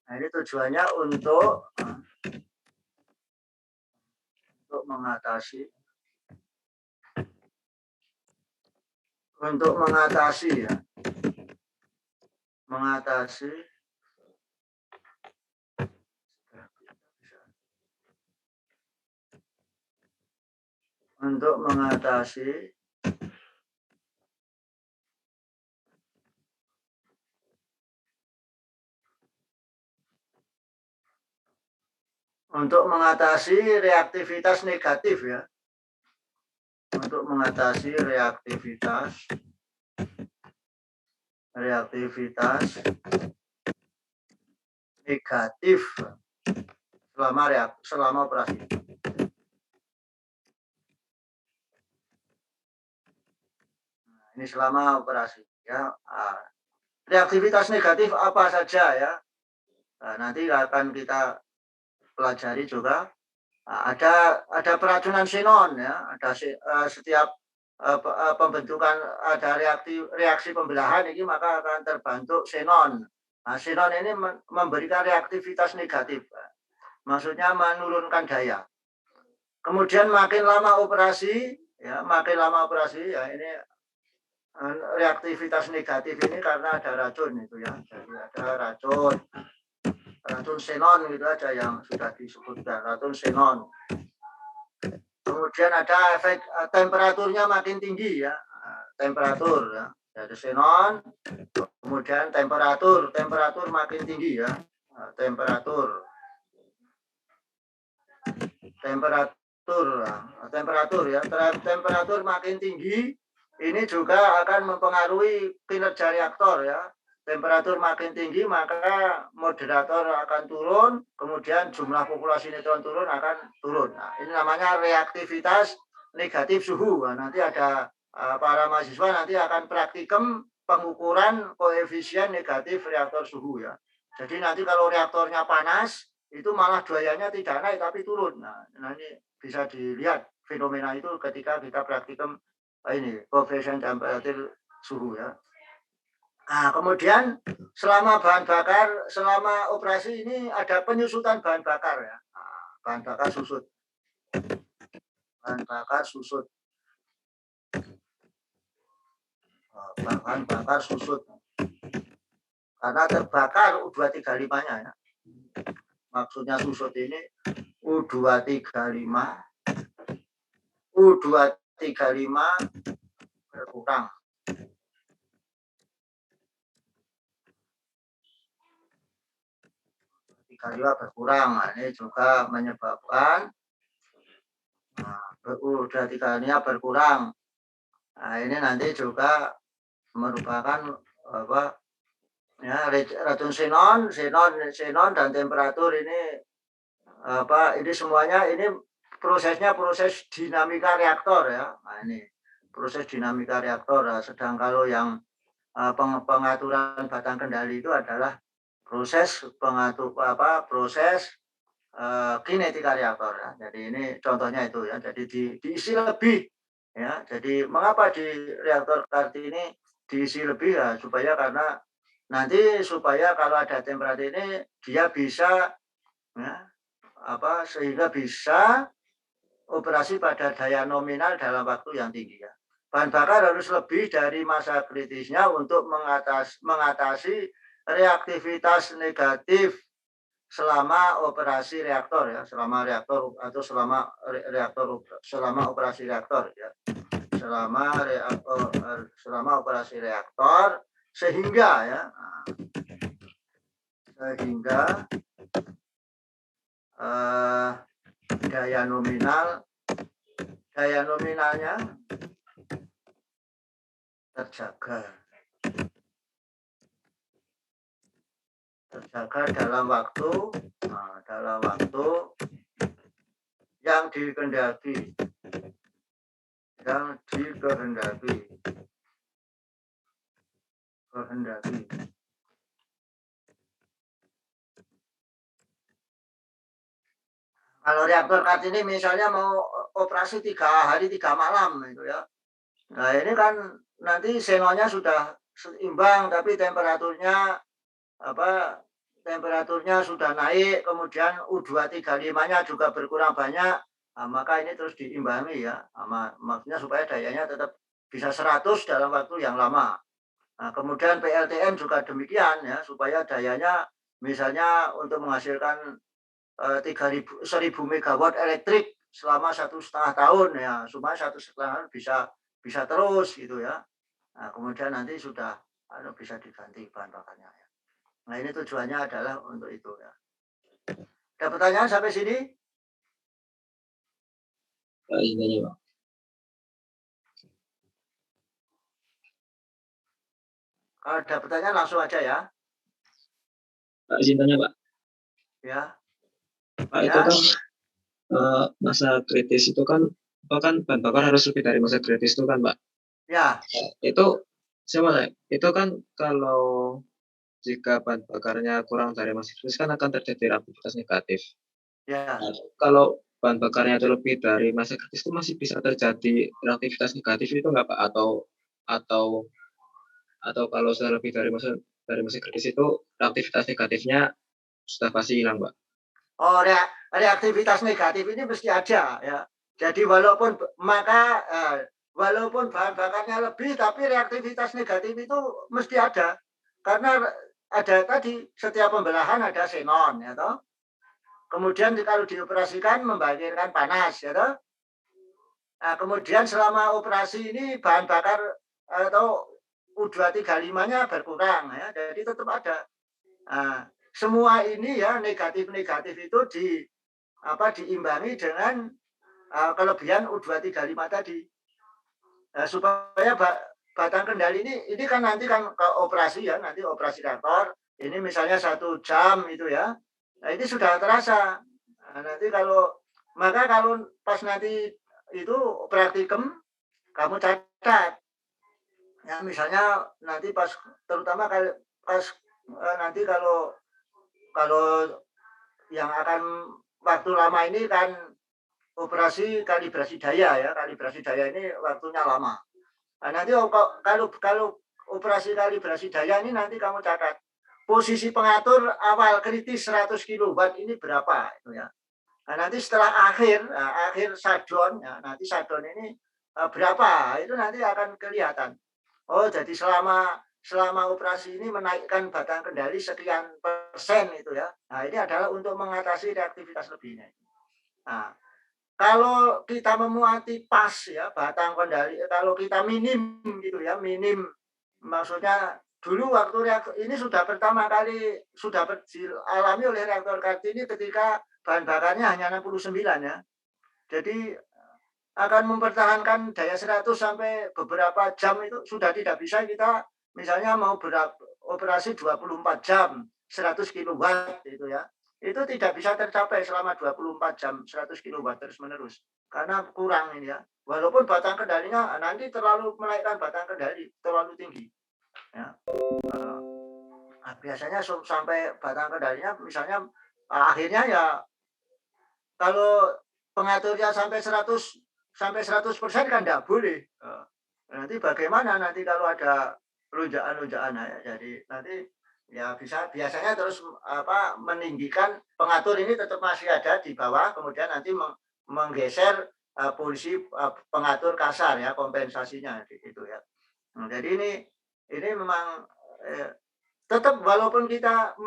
Nah, ini tujuannya untuk mengatasi ya. Untuk mengatasi reaktivitas negatif ya. Untuk mengatasi reaktivitas negatif selama operasi. Nah, ini selama operasi ya. Reaktivitas negatif apa saja ya? Nah, nanti akan kita pelajari juga. Ada peracunan xenon ya. Ada setiap pembentukan ada reaksi pembelahan ini maka akan terbentuk xenon. Nah, xenon ini memberikan reaktivitas negatif. Maksudnya menurunkan daya. Kemudian makin lama operasi ya ini reaktivitas negatif ini karena ada racun itu ya. Jadi ada racun xenon gitu aja yang sudah disebutkan, racun xenon. Kemudian ada efek temperaturnya makin tinggi ya, temperatur ya. Jadi xenon, kemudian temperatur makin tinggi ya, temperatur makin tinggi. Ini juga akan mempengaruhi kinerja reaktor ya. Temperatur makin tinggi maka moderator akan turun, kemudian jumlah populasi neutron turun akan turun. Nah, ini namanya reaktivitas negatif suhu. Nah, nanti ada para mahasiswa nanti akan praktikum pengukuran koefisien negatif reaktor suhu ya. Jadi nanti kalau reaktornya panas itu malah dayanya tidak naik tapi turun. Nah, ini bisa dilihat fenomena itu ketika kita praktikum ini koefisien temperatur suhu ya. Nah, kemudian selama operasi ini ada penyusutan bahan bakar ya. Nah, bahan bakar susut. Bahan bakar susut. Karena terbakar U235-nya ya. Maksudnya susut ini U235 berkurang. Berkurang. Nah, ini juga menyebabkan U235 berkurang. Nah, ini nanti juga merupakan ya, racun xenon dan temperatur ini ini semuanya ini prosesnya proses dinamika reaktor ya. Nah, ini proses dinamika reaktor. Nah, sedang kalau yang pengaturan batang kendali itu adalah proses kinetika reaktor ya. Jadi ini contohnya itu ya. Jadi diisi lebih ya. Jadi mengapa di reaktor Kartini diisi lebih ya supaya kalau ada temperatur ini dia bisa ya, sehingga bisa operasi pada daya nominal dalam waktu yang tinggi ya. Bahan bakar harus lebih dari masa kritisnya untuk mengatasi reaktivitas negatif selama operasi reaktor ya, selama operasi reaktor ya. Selama operasi reaktor sehingga daya nominalnya terjaga dalam waktu yang dikehendaki. Kalau reaktor Kartini misalnya mau operasi 3 hari 3 malam itu ya. Nah ini kan nanti xenonnya sudah seimbang tapi temperaturnya sudah naik, kemudian U235-nya juga berkurang banyak. Nah, maka ini terus diimbangi ya. Maksudnya supaya dayanya tetap bisa 100 dalam waktu yang lama. Nah, kemudian PLTN juga demikian ya, supaya dayanya misalnya untuk menghasilkan 1000 megawatt elektrik selama 1,5 tahun ya, supaya 1,5 tahun bisa terus gitu ya. Nah, kemudian nanti sudah bisa diganti bahan bakarnya ya. Nah, ini tujuannya adalah untuk itu ya. Ada pertanyaan sampai sini? Izin tanya, Pak. Kalau ada pertanyaan langsung aja ya. Izin tanya, Pak. Ya. Pak, itu kan masa kritis itu kan bahan bakar harus lebih dari masa kritis itu kan, Pak? Ya. Itu saya itu kan kalau jika bahan bakarnya kurang dari masa kritis kan akan terjadi reaktivitas negatif. Ya. Nah, kalau bahan bakarnya itu lebih dari masa kritis itu masih bisa terjadi reaktivitas negatif itu nggak, Pak? Atau kalau sudah lebih dari masa kritis itu reaktivitas negatifnya sudah pasti hilang, Pak? Oh, reaktivitas negatif ini mesti ada ya. Jadi walaupun bahan bakarnya lebih, tapi reaktivitas negatif itu mesti ada. Karena ada tadi setiap pembelahan ada xenon ya toh. Kemudian kalau dioperasikan membangkitkan panas ya toh. Nah, kemudian selama operasi ini bahan bakar atau U235-nya berkurang ya. Jadi tetap ada. Nah, semua ini ya negatif-negatif itu diimbangi dengan kelebihan U235 tadi. Nah, supaya batang kendali ini kan nanti kan ke operasi ya, nanti operasi kantor. Ini misalnya 1 jam itu ya. Nah, ini sudah terasa. Nah, nanti kalau pas nanti itu praktikum kamu catat. Ya, misalnya nanti terutama pas nanti kalau yang akan waktu lama ini kan operasi kalibrasi daya ya. Kalibrasi daya ini waktunya lama. Nah, nanti kalau operasi kalibrasi daya ini nanti kamu catat posisi pengatur awal kritis 100 kW ini berapa itu ya. Nah, nanti setelah akhir shutdown ya, nanti shutdown ini berapa itu nanti akan kelihatan. Oh, jadi selama operasi ini menaikkan batang kendali sekian persen itu ya. Nah, ini adalah untuk mengatasi reaktivitas lebihnya. Nah, kalau kita memuati pas ya batang kendali, kalau kita minim gitu ya, minim maksudnya dulu waktu reaktor ini sudah pertama kali dialami oleh reaktor Kartini ketika bahan bakarnya hanya 69 ya. Jadi akan mempertahankan daya 100 sampai beberapa jam itu sudah tidak bisa kita misalnya mau beroperasi 24 jam 100 kW itu ya. Itu tidak bisa tercapai selama 24 jam 100 kW terus-menerus karena kurang ini ya. Walaupun batang kendalinya nanti terlalu menaikkan batang kendali terlalu tinggi. Ya. Nah, biasanya sampai batang kendalinya misalnya akhirnya ya kalau pengaturnya sampai 100% kan tidak boleh. Nanti bagaimana nanti kalau ada lonjakan-lonjakan ya. Jadi nanti ya biasanya terus meninggikan pengatur ini tetap masih ada di bawah, kemudian nanti menggeser posisi pengatur kasar ya kompensasinya itu ya. Nah, jadi ini memang tetap walaupun kita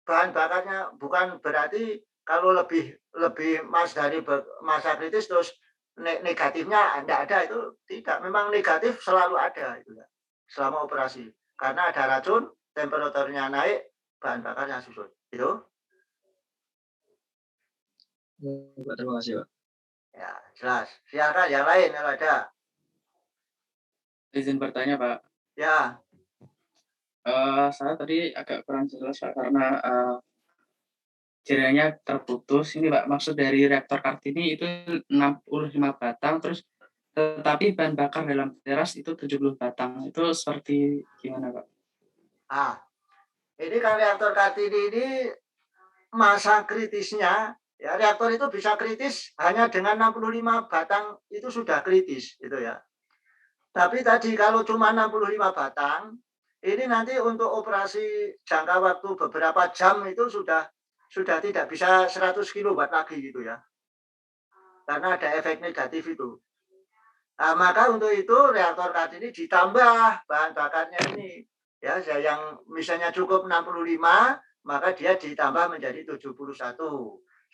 bahan bakarnya bukan berarti kalau lebih dari masa kritis terus negatifnya tidak ada itu tidak. Memang negatif selalu ada itu ya selama operasi karena ada racun, temperaturnya naik, bahan bakarnya susut itu. Pak, terima kasih, Pak. Ya, jelas. Silakan yang lain kalau ada. Izin bertanya, Pak. Ya, Saya tadi agak kurang jelas, Pak, karena jaringannya terputus. Ini, Pak, maksud dari reaktor Kartini itu 65 batang, terus tetapi bahan bakar dalam teras itu 70 batang. Itu seperti gimana, Pak? ini kan reaktor Kartini ini masa kritisnya, ya reaktor itu bisa kritis hanya dengan 65 batang itu sudah kritis, gitu ya. Tapi tadi kalau cuma 65 batang, ini nanti untuk operasi jangka waktu beberapa jam itu sudah tidak bisa 100 kilowatt lagi gitu ya. Karena ada efek negatif itu. Nah, maka untuk itu reaktor Kartini ditambah bahan bakarnya ini. Ya, yang misalnya cukup 65, maka dia ditambah menjadi 71.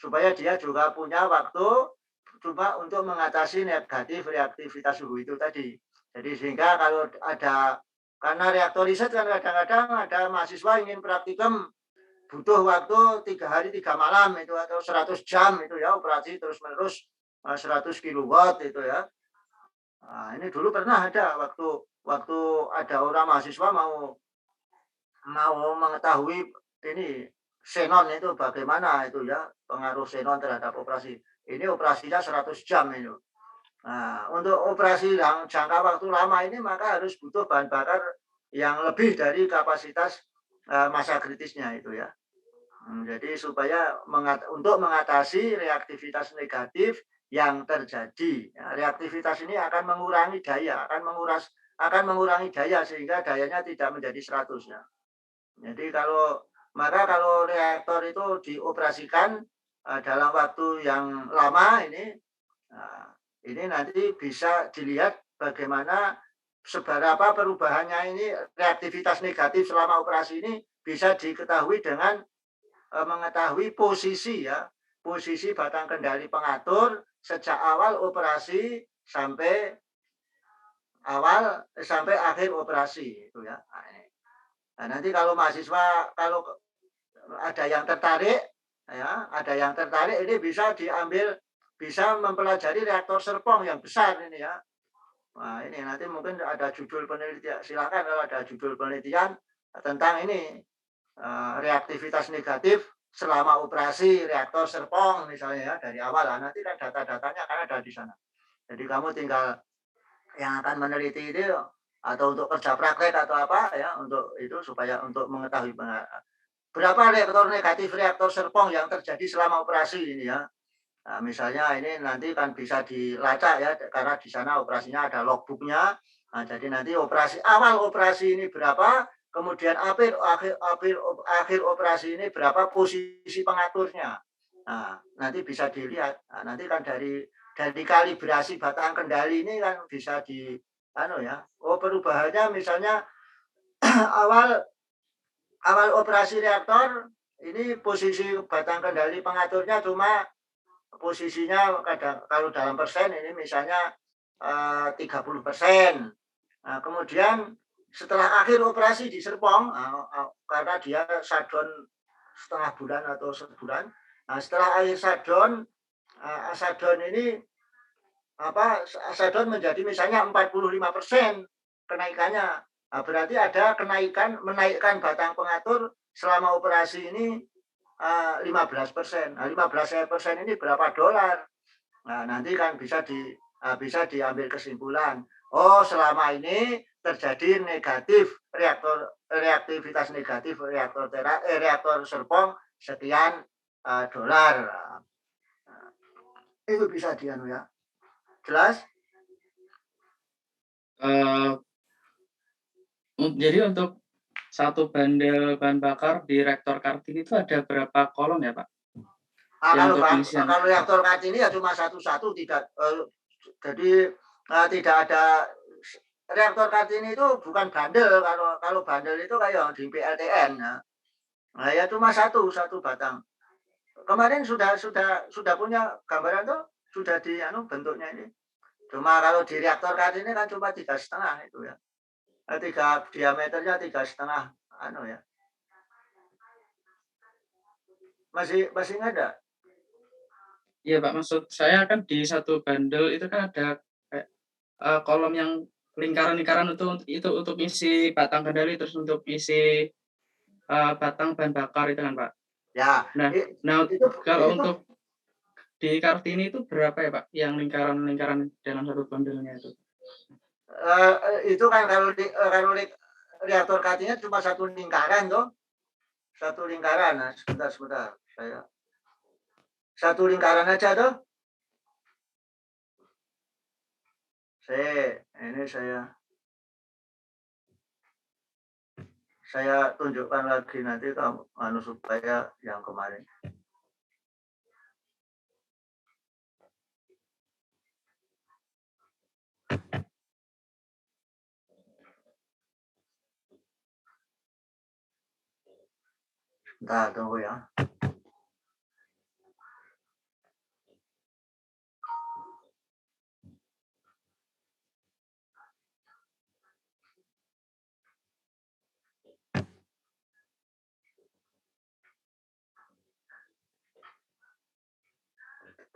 Supaya dia juga punya waktu cuma untuk mengatasi negatif reaktivitas suhu itu tadi. Jadi sehingga kalau ada, karena reaktor riset kan kadang-kadang ada mahasiswa ingin praktikum butuh waktu 3 hari 3 malam itu atau 100 jam itu ya operasi terus menerus 100 kilowatt itu ya. Nah, ini dulu pernah ada waktu ada orang mahasiswa mau mengetahui ini xenon itu bagaimana itu ya pengaruh xenon terhadap operasi. Ini operasinya 100 jam itu. Nah, untuk operasi yang jangka waktu lama ini maka harus butuh bahan bakar yang lebih dari kapasitas masa kritisnya itu ya. Jadi supaya untuk mengatasi reaktivitas negatif yang terjadi. Ya, reaktivitas ini akan mengurangi daya, akan mengurangi daya sehingga dayanya tidak menjadi 100 ya. Jadi kalau reaktor itu dioperasikan dalam waktu yang lama ini nanti bisa dilihat bagaimana seberapa perubahannya ini reaktivitas negatif selama operasi ini bisa diketahui dengan mengetahui posisi batang kendali pengatur sejak awal operasi sampai akhir operasi itu ya. Nah, nanti kalau mahasiswa kalau ada yang tertarik ini bisa mempelajari reaktor Serpong yang besar ini ya. Nah, ini nanti mungkin ada judul penelitian, silakan kalau ada judul penelitian tentang ini reaktivitas negatif selama operasi reaktor Serpong misalnya ya dari awal. Nah, nanti kan data-datanya akan ada di sana. Jadi kamu tinggal yang akan meneliti itu atau untuk kerja praktek atau apa ya untuk itu supaya untuk mengetahui berapa reaktor negatif reaktor Serpong yang terjadi selama operasi ini ya. Nah, misalnya ini nanti kan bisa dilacak ya karena di sana operasinya ada logbooknya. Nah, jadi nanti awal operasi ini berapa, kemudian akhir operasi ini berapa posisi pengaturnya. Nah, nanti bisa dilihat. Nah, nanti kan dari kalibrasi batang kendali ini kan bisa perubahannya misalnya awal operasi reaktor ini posisi batang kendali pengaturnya cuma posisinya kalau dalam persen ini misalnya 30%. Nah, kemudian setelah akhir operasi di Serpong, karena dia shutdown setengah bulan atau sebulan, nah setelah akhir shutdown ini shutdown menjadi misalnya 45% kenaikannya. Nah, berarti ada menaikkan batang pengatur selama operasi ini 15%. Nah, 15% ini berapa dolar? Nah, nanti kan bisa diambil kesimpulan. Oh, selama ini terjadi reaktivitas negatif reaktor Serpong sekian dolar. Nah, itu bisa ya. Jelas? Jadi untuk satu bandel bahan bakar di reaktor Kartini itu ada berapa kolom ya, Pak? Kalau reaktor Kartini ya cuma satu-satu jadi tidak ada reaktor Kartini itu bukan bandel. Kalau bandel itu kayak di PLTN. Nah, ya cuma satu batang. Kemarin sudah punya gambaran tuh sudah bentuknya ini. Cuma kalau di reaktor Kartini kan cuma 3,5 itu ya. Diameternya 3,5 ya. Masih nggak ada? Iya Pak, maksud saya kan di satu bundle itu kan ada kayak kolom yang lingkaran-lingkaran itu untuk isi batang kendali, terus untuk isi batang bahan bakar itu kan Pak. Ya, Nah, itu kalau itu untuk di Kartini itu berapa ya Pak, yang lingkaran-lingkaran dalam satu bundle-nya itu? itu kan kalau reaktor katinya cuma satu lingkaran toh, satu lingkaran. Nah, sebentar, saya satu lingkaran aja toh. Ini saya tunjukkan lagi nanti kamu supaya yang kemarin. Bentar, tunggu ya.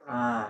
Ah.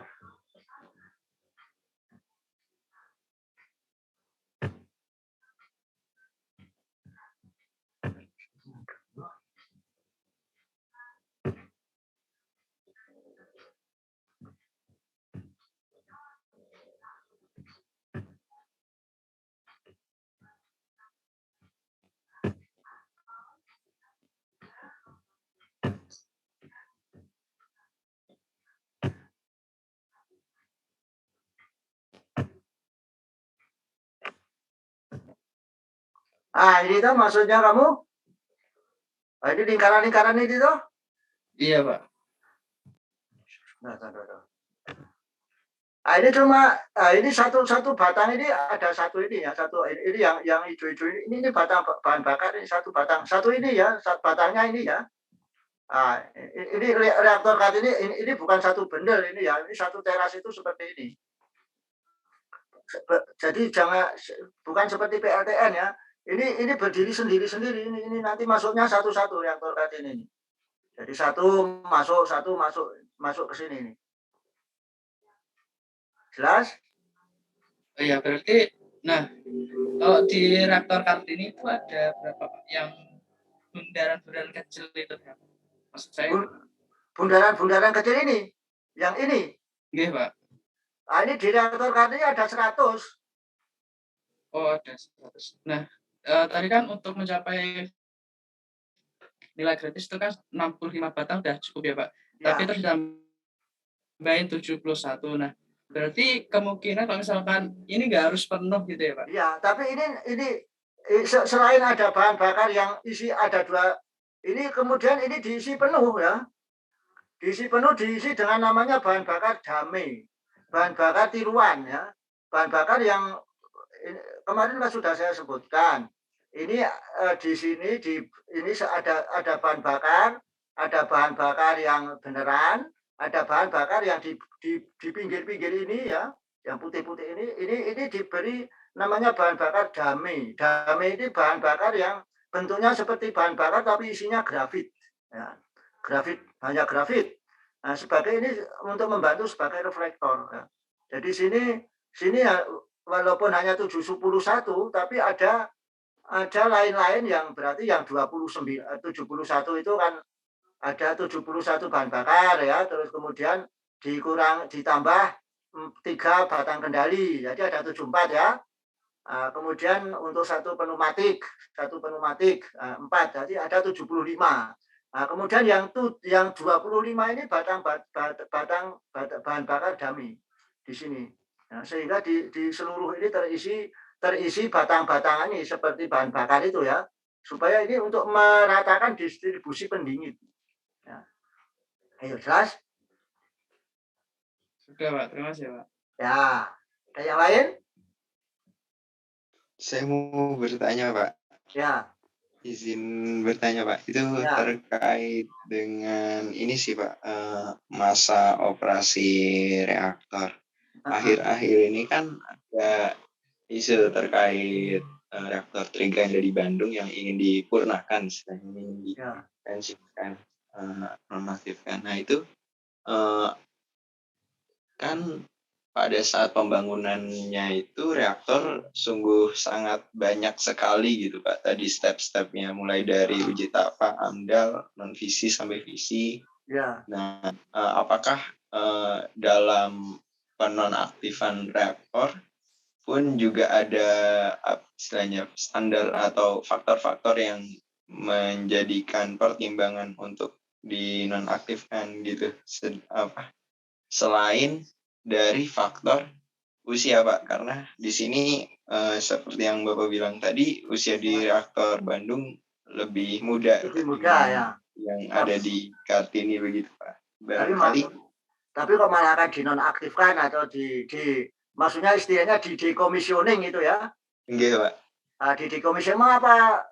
Ini tuh maksudnya kamu? Ini lingkaran-lingkaran ini tuh? Iya Pak. Nah. Ini cuma ini satu batang ini ada satu ini ya, satu ini yang hijau-hijau ini batang bahan bakar ini satu batang, satu ini ya, satu batangnya ini ya. Ini reaktor kat ini bukan satu bendel ini ya, ini satu teras itu seperti ini. Jadi bukan seperti PLTN ya. Ini berdiri sendiri-sendiri ini nanti masuknya satu-satu reaktor kat ini. Jadi satu masuk ke sini nih. Jelas? Oh iya, berarti kalau di reaktor Kartini itu ada berapa Pak yang bundaran-bundaran kecil itu ya? Maksud saya bundaran kecil ini, yang ini. Iya Pak. Ini di reaktor Kartini ada 100. Oh ada 100. Nah, tadi kan untuk mencapai nilai gratis itu kan 65 batang udah cukup ya Pak. Ya. Tapi terus tambahin 71. Nah, berarti kemungkinan kalau misalkan ini nggak harus penuh gitu ya Pak? Iya, tapi ini selain ada bahan bakar yang isi ada 2, ini kemudian ini diisi penuh ya. Diisi dengan namanya bahan bakar damai, bahan bakar tiruan ya. Bahan bakar yang kemarin sudah saya sebutkan. Ini di sini ini ada bahan bakar yang beneran, ada bahan bakar yang di pinggir-pinggir ini ya, yang putih-putih ini diberi namanya bahan bakar damai. Damai ini bahan bakar yang bentuknya seperti bahan bakar tapi isinya grafit. Ya. Banyak grafit. Nah, sebagai ini untuk membantu sebagai reflektor. Ya. Jadi sini ya, walaupun hanya 71 tapi ada lain-lain yang berarti yang 71 itu kan ada 71 bahan bakar ya, terus kemudian ditambah 3 batang kendali, jadi ada 74 ya. Kemudian untuk satu pneumatik 4, jadi ada 75. Kemudian yang 25 ini bahan bakar dummy di sini. Nah, sehingga di seluruh ini terisi batang-batangan ini seperti bahan bakar itu ya, supaya ini untuk meratakan distribusi pendingin. Ya. Ayo jelas? Sudah Pak, terima kasih Pak. Ya, ada yang lain? Saya mau bertanya Pak. Ya. Izin bertanya Pak, itu ya. Terkait dengan ini sih Pak, masa operasi reaktor. Akhir-akhir ini kan ada isu terkait reaktor Trigga yang ada di Bandung yang ingin dipurnakan, ingin dipensiunkan, nonaktifkan. Nah itu kan pada saat pembangunannya itu reaktor sungguh sangat banyak sekali gitu Pak. Tadi step-stepnya mulai dari uji tapak, AMDAL, non-visi sampai visi. Ya. Nah, apakah dalam penonaktifan reaktor pun juga ada istilahnya standar atau faktor-faktor yang menjadikan pertimbangan untuk dinonaktifkan gitu, selain dari faktor usia Pak, karena di sini seperti yang Bapak bilang tadi, usia di reaktor Bandung lebih muda Lebih muda ya. yang ada di Kartini begitu Pak. Tapi kok malah akan dinonaktifkan atau maksudnya istilahnya dekomisioning itu ya? Enggak Pak. Di dekomisioning mengapa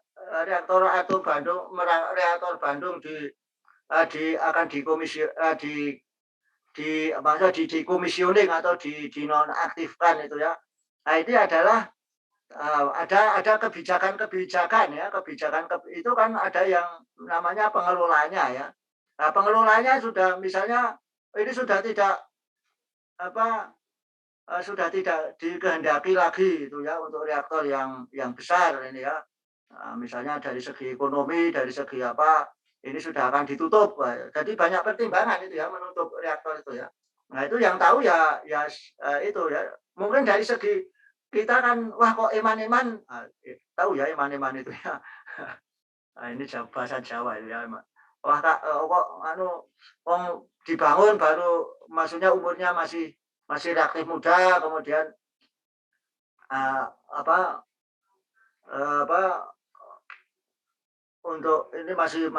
reaktor Bandung akan dekomisioning atau dinonaktifkan itu ya? Nah ini adalah ada kebijakan ya, itu kan ada yang namanya pengelolanya ya. Nah, pengelolanya sudah misalnya ini sudah tidak sudah tidak dikehendaki lagi itu ya untuk reaktor yang besar ini ya. Nah, misalnya dari segi ekonomi, dari segi apa, ini sudah akan ditutup. Jadi banyak pertimbangan itu ya menutup reaktor itu ya. Nah, itu yang tahu ya itu ya. Mungkin dari segi kita kan wah kok eman-eman, tahu ya eman-eman itu ya. Nah, ini bahasa Jawa itu ya. Wah kok dibangun baru maksudnya umurnya masih reaktif muda, kemudian untuk ini masih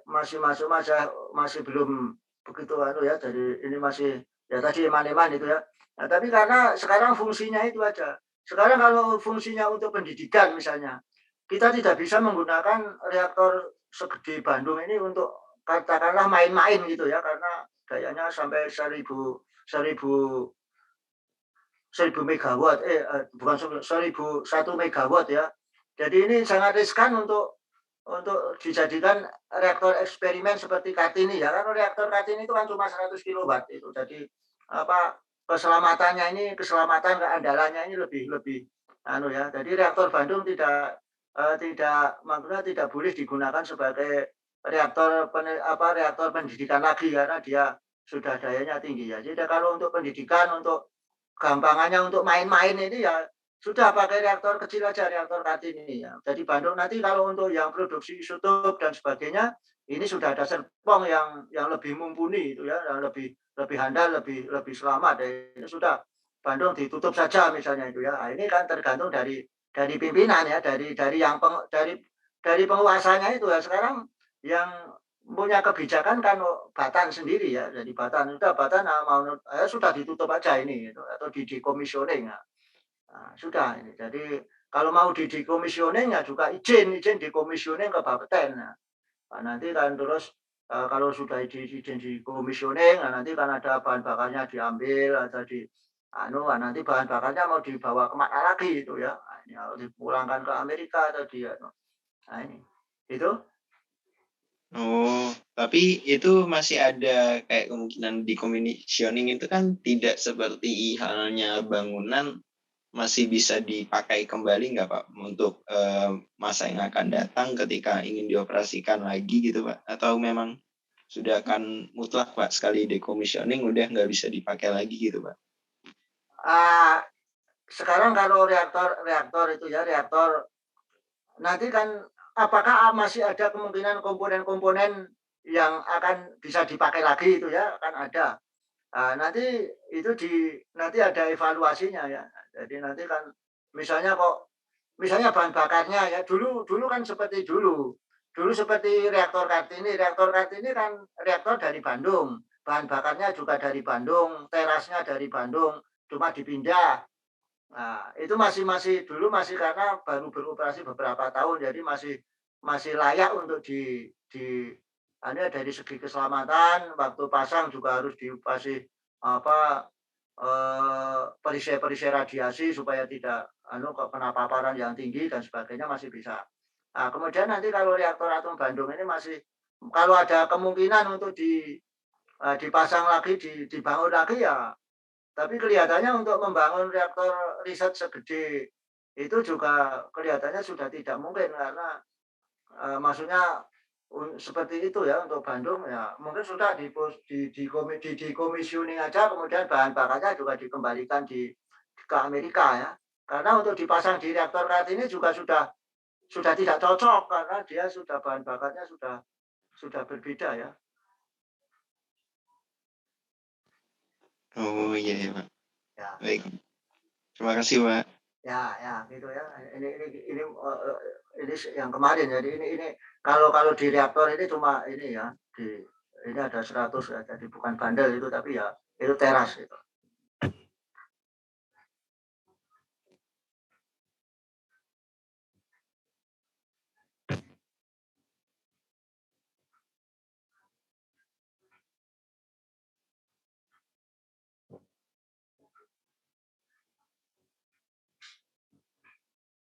masuk masih belum begitu ya, jadi ini masih ya tadi eman-eman itu ya. Nah, tapi karena sekarang fungsinya itu aja. Sekarang kalau fungsinya untuk pendidikan misalnya, kita tidak bisa menggunakan reaktor segede Bandung ini untuk katakanlah main-main gitu ya, karena gayanya sampai 1000 megawatt, bukan 1 megawatt ya. Jadi ini sangat riskan untuk dijadikan reaktor eksperimen seperti Kartini ya. Karena reaktor Kartini itu kan cuma 100 kilowatt itu. Jadi keselamatan keandalannya ini lebih ya. Jadi reaktor Bandung tidak maksudnya tidak boleh digunakan sebagai reaktor pendidikan lagi karena dia sudah dayanya tinggi ya. Jadi kalau untuk pendidikan, untuk gampangannya untuk main-main ini ya sudah pakai reaktor kecil aja, reaktor Kartini ya. Jadi Bandung nanti kalau untuk yang produksi isotop dan sebagainya, ini sudah ada Serpong yang lebih mumpuni itu ya, yang lebih handal, lebih selamat. Ini sudah Bandung ditutup saja misalnya itu ya. Nah, ini kan tergantung dari pimpinan ya, dari penguasanya itu ya. Sekarang yang punya kebijakan kan Batan sendiri ya. Jadi Batan sudah ditutup aja ini gitu, atau dekomisioning ya. Nah, sudah ini. Jadi kalau mau dekomisioning ya juga izin dekomisioning ke Bapeten. Nah, nanti kan terus kalau sudah izin dekomisioning, nanti kan ada bahan bakarnya diambil atau nanti bahan bakarnya mau dibawa kemana lagi itu ya. Nah, ini harus dipulangkan ke Amerika atau nah ini. Itu. Oh, tapi itu masih ada kayak kemungkinan decommissioning itu kan tidak seperti halnya bangunan masih bisa dipakai kembali nggak Pak untuk masa yang akan datang ketika ingin dioperasikan lagi gitu Pak? Atau memang sudah akan mutlak Pak sekali decommissioning udah nggak bisa dipakai lagi gitu Pak? Sekarang kalau reaktor itu ya nanti kan apakah masih ada kemungkinan komponen-komponen yang akan bisa dipakai lagi itu ya kan ada. Nanti itu nanti ada evaluasinya ya. Jadi nanti kan misalnya bahan bakarnya ya dulu kan seperti dulu seperti reaktor Kartini. Reaktor Kartini kan reaktor dari Bandung, bahan bakarnya juga dari Bandung, terasnya dari Bandung, cuma dipindah. Nah, itu masih dulu karena baru beroperasi beberapa tahun, jadi masih layak untuk dari segi keselamatan, waktu pasang juga harus dikasih perisai radiasi supaya tidak kena paparan yang tinggi dan sebagainya masih bisa. Nah, kemudian nanti kalau reaktor atom Bandung ini masih kalau ada kemungkinan untuk dipasang lagi, dibangun lagi ya Tapi kelihatannya untuk membangun reaktor riset segede itu juga kelihatannya sudah tidak mungkin karena maksudnya seperti itu ya untuk Bandung ya mungkin sudah di aja kemudian bahan bakarnya juga dikembalikan ke Amerika ya. Karena untuk dipasang di reaktor Kartini juga sudah tidak cocok karena dia sudah bahan bakarnya sudah berbeda ya. Oh iya ya Pak. Ya. Baik. Terima kasih Pak. Ya gitu ya. Ini yang kemarin jadi ini kalau di reaktor ini cuma ini ya ini ada 100 ya jadi bukan bandel itu tapi ya itu teras itu.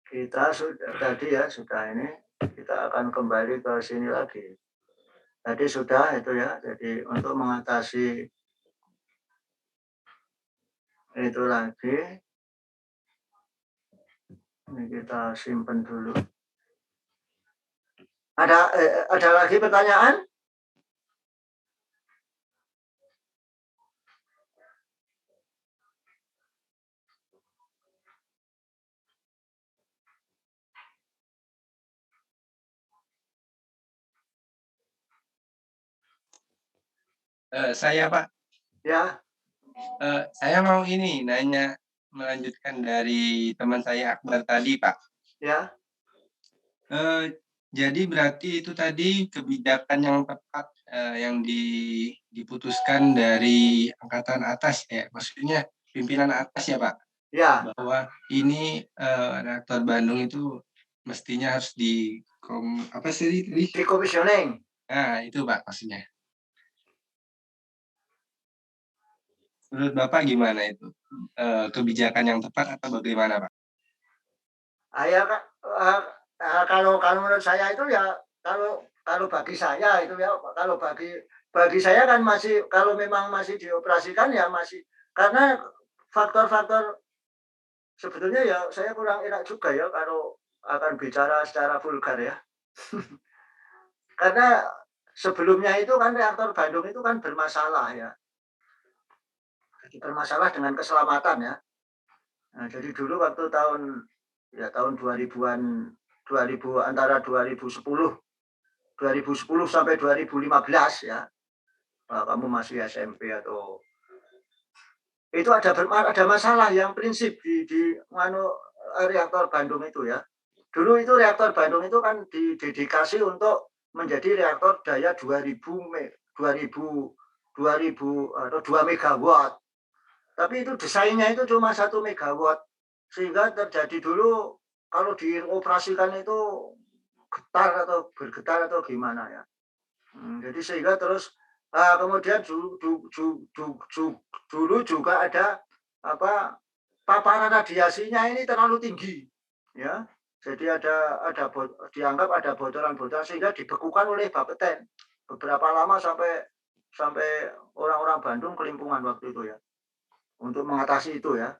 Kita sudah tadi ya sudah ini kita akan kembali ke sini lagi. Tadi sudah itu ya. Jadi untuk mengatasi itu lagi ini kita simpan dulu. Ada lagi pertanyaan? Saya Pak, Ya, saya mau ini nanya melanjutkan dari teman saya Akbar tadi Pak. ya. Jadi berarti itu tadi kebijakan yang tepat yang diputuskan dari angkatan atas ya, maksudnya pimpinan atas ya Pak, Ya, bahwa ini reaktor Bandung itu mestinya harus apa sih tadi? decommissioning. Nah itu Pak maksudnya. Menurut Bapak gimana itu? Kebijakan yang tepat atau bagaimana Pak? Ya, kalau menurut saya itu ya kalau bagi saya itu ya kalau bagi saya kan masih kalau memang masih dioperasikan ya masih karena faktor-faktor sebetulnya ya saya kurang enak juga ya kalau akan bicara secara vulgar ya. Karena sebelumnya itu kan reaktor Bandung itu kan bermasalah ya. Bermasalah dengan keselamatan ya. Nah, jadi dulu waktu tahun 2000-an 2000 antara 2010 sampai 2015 ya. Kamu masih SMP atau itu ada masalah yang prinsip di reaktor Bandung itu ya. Dulu itu reaktor Bandung itu kan didedikasi untuk menjadi reaktor daya 2000 atau 2 megawatt. Tapi itu desainnya itu cuma 1 megawatt. Sehingga terjadi dulu kalau dioperasikan itu bergetar atau gimana ya. Jadi sehingga terus kemudian dulu juga ada paparan radiasinya ini terlalu tinggi ya. Jadi dianggap ada bocoran-bocoran sehingga dibekukan oleh Bapeten beberapa lama sampai orang-orang Bandung kelimpungan waktu itu ya untuk mengatasi itu ya.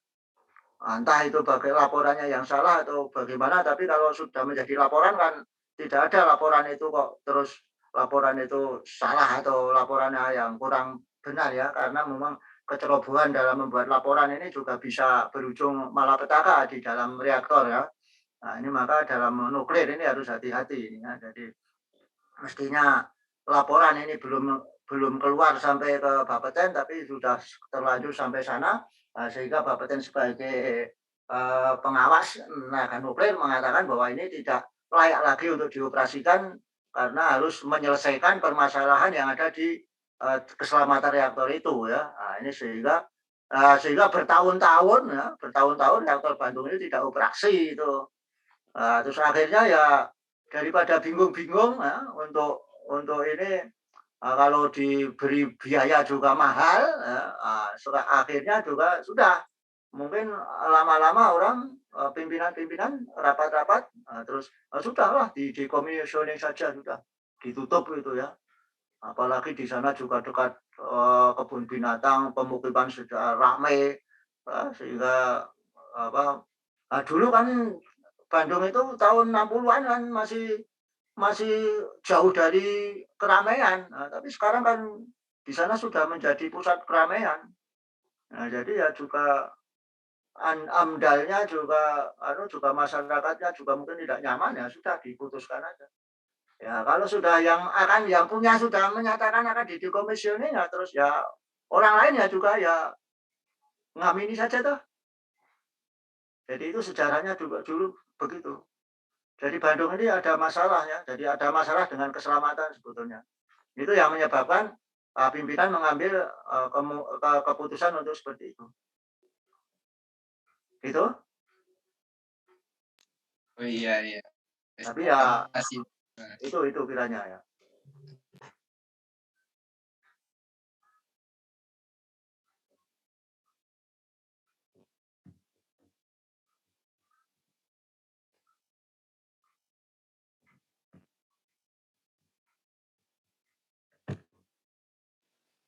Entah itu bagai laporannya yang salah atau bagaimana, tapi kalau sudah menjadi laporan kan tidak ada laporan itu kok terus laporan itu salah atau laporannya yang kurang benar ya, karena memang kecerobohan dalam membuat laporan ini juga bisa berujung malapetaka di dalam reaktor ya. Nah ini maka dalam nuklir ini harus hati-hati ya. Jadi mestinya laporan ini belum keluar sampai ke Bapeten tapi sudah terlanjur sampai sana sehingga Bapeten sebagai pengawas tenaga nuklir mengatakan bahwa ini tidak layak lagi untuk dioperasikan karena harus menyelesaikan permasalahan yang ada di keselamatan reaktor itu ya. Nah, ini sehingga bertahun-tahun reaktor Bandung ini tidak operasi itu. Terus akhirnya ya daripada bingung-bingung ya, untuk ini kalau diberi biaya juga mahal ya, akhirnya juga sudah mungkin lama-lama orang pimpinan-pimpinan rapat-rapat terus sudahlah decommissioning saja sudah ditutup itu ya. Apalagi di sana juga dekat kebun binatang, pemukiman sudah ramai, sehingga apa, dulu kan Bandung itu tahun 60-an kan masih jauh dari keramaian. Tapi sekarang kan di sana sudah menjadi pusat keramaian. Nah, jadi ya juga AMDAL-nya juga juga masyarakatnya juga mungkin tidak nyaman, ya sudah diputuskan aja. Ya kalau sudah yang punya sudah menyatakan akan didikomisioning, ya terus ya orang lain ya juga ya ngamini saja toh. Jadi itu sejarahnya juga dulu begitu. Jadi Bandung ini ada masalah ya, jadi ada masalah dengan keselamatan sebetulnya. Itu yang menyebabkan pimpinan mengambil keputusan untuk seperti itu. Gitu. Oh iya. Tapi ya Masih. itu kiranya ya.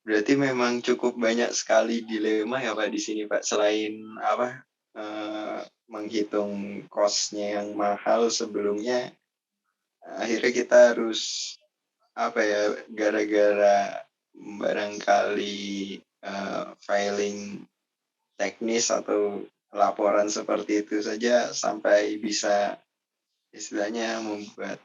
Berarti memang cukup banyak sekali dilema ya Pak di sini Pak. Selain menghitung cost-nya yang mahal sebelumnya, akhirnya kita harus gara-gara barangkali filing teknis atau laporan seperti itu saja sampai bisa istilahnya membuat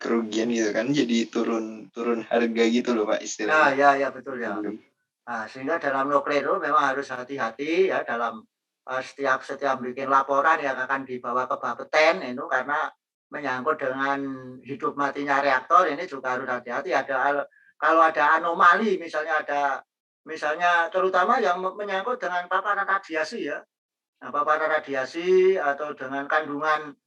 kerugian gitu kan, jadi turun harga gitu loh Pak istilahnya. Ya betul ya. Nah, sehingga dalam nuklir itu memang harus hati-hati ya dalam setiap bikin laporan yang akan dibawa ke Bapeten itu, karena menyangkut dengan hidup matinya reaktor ini juga harus hati-hati. Kalau ada anomali misalnya terutama yang menyangkut dengan paparan radiasi ya. Nah, paparan radiasi atau dengan kandungan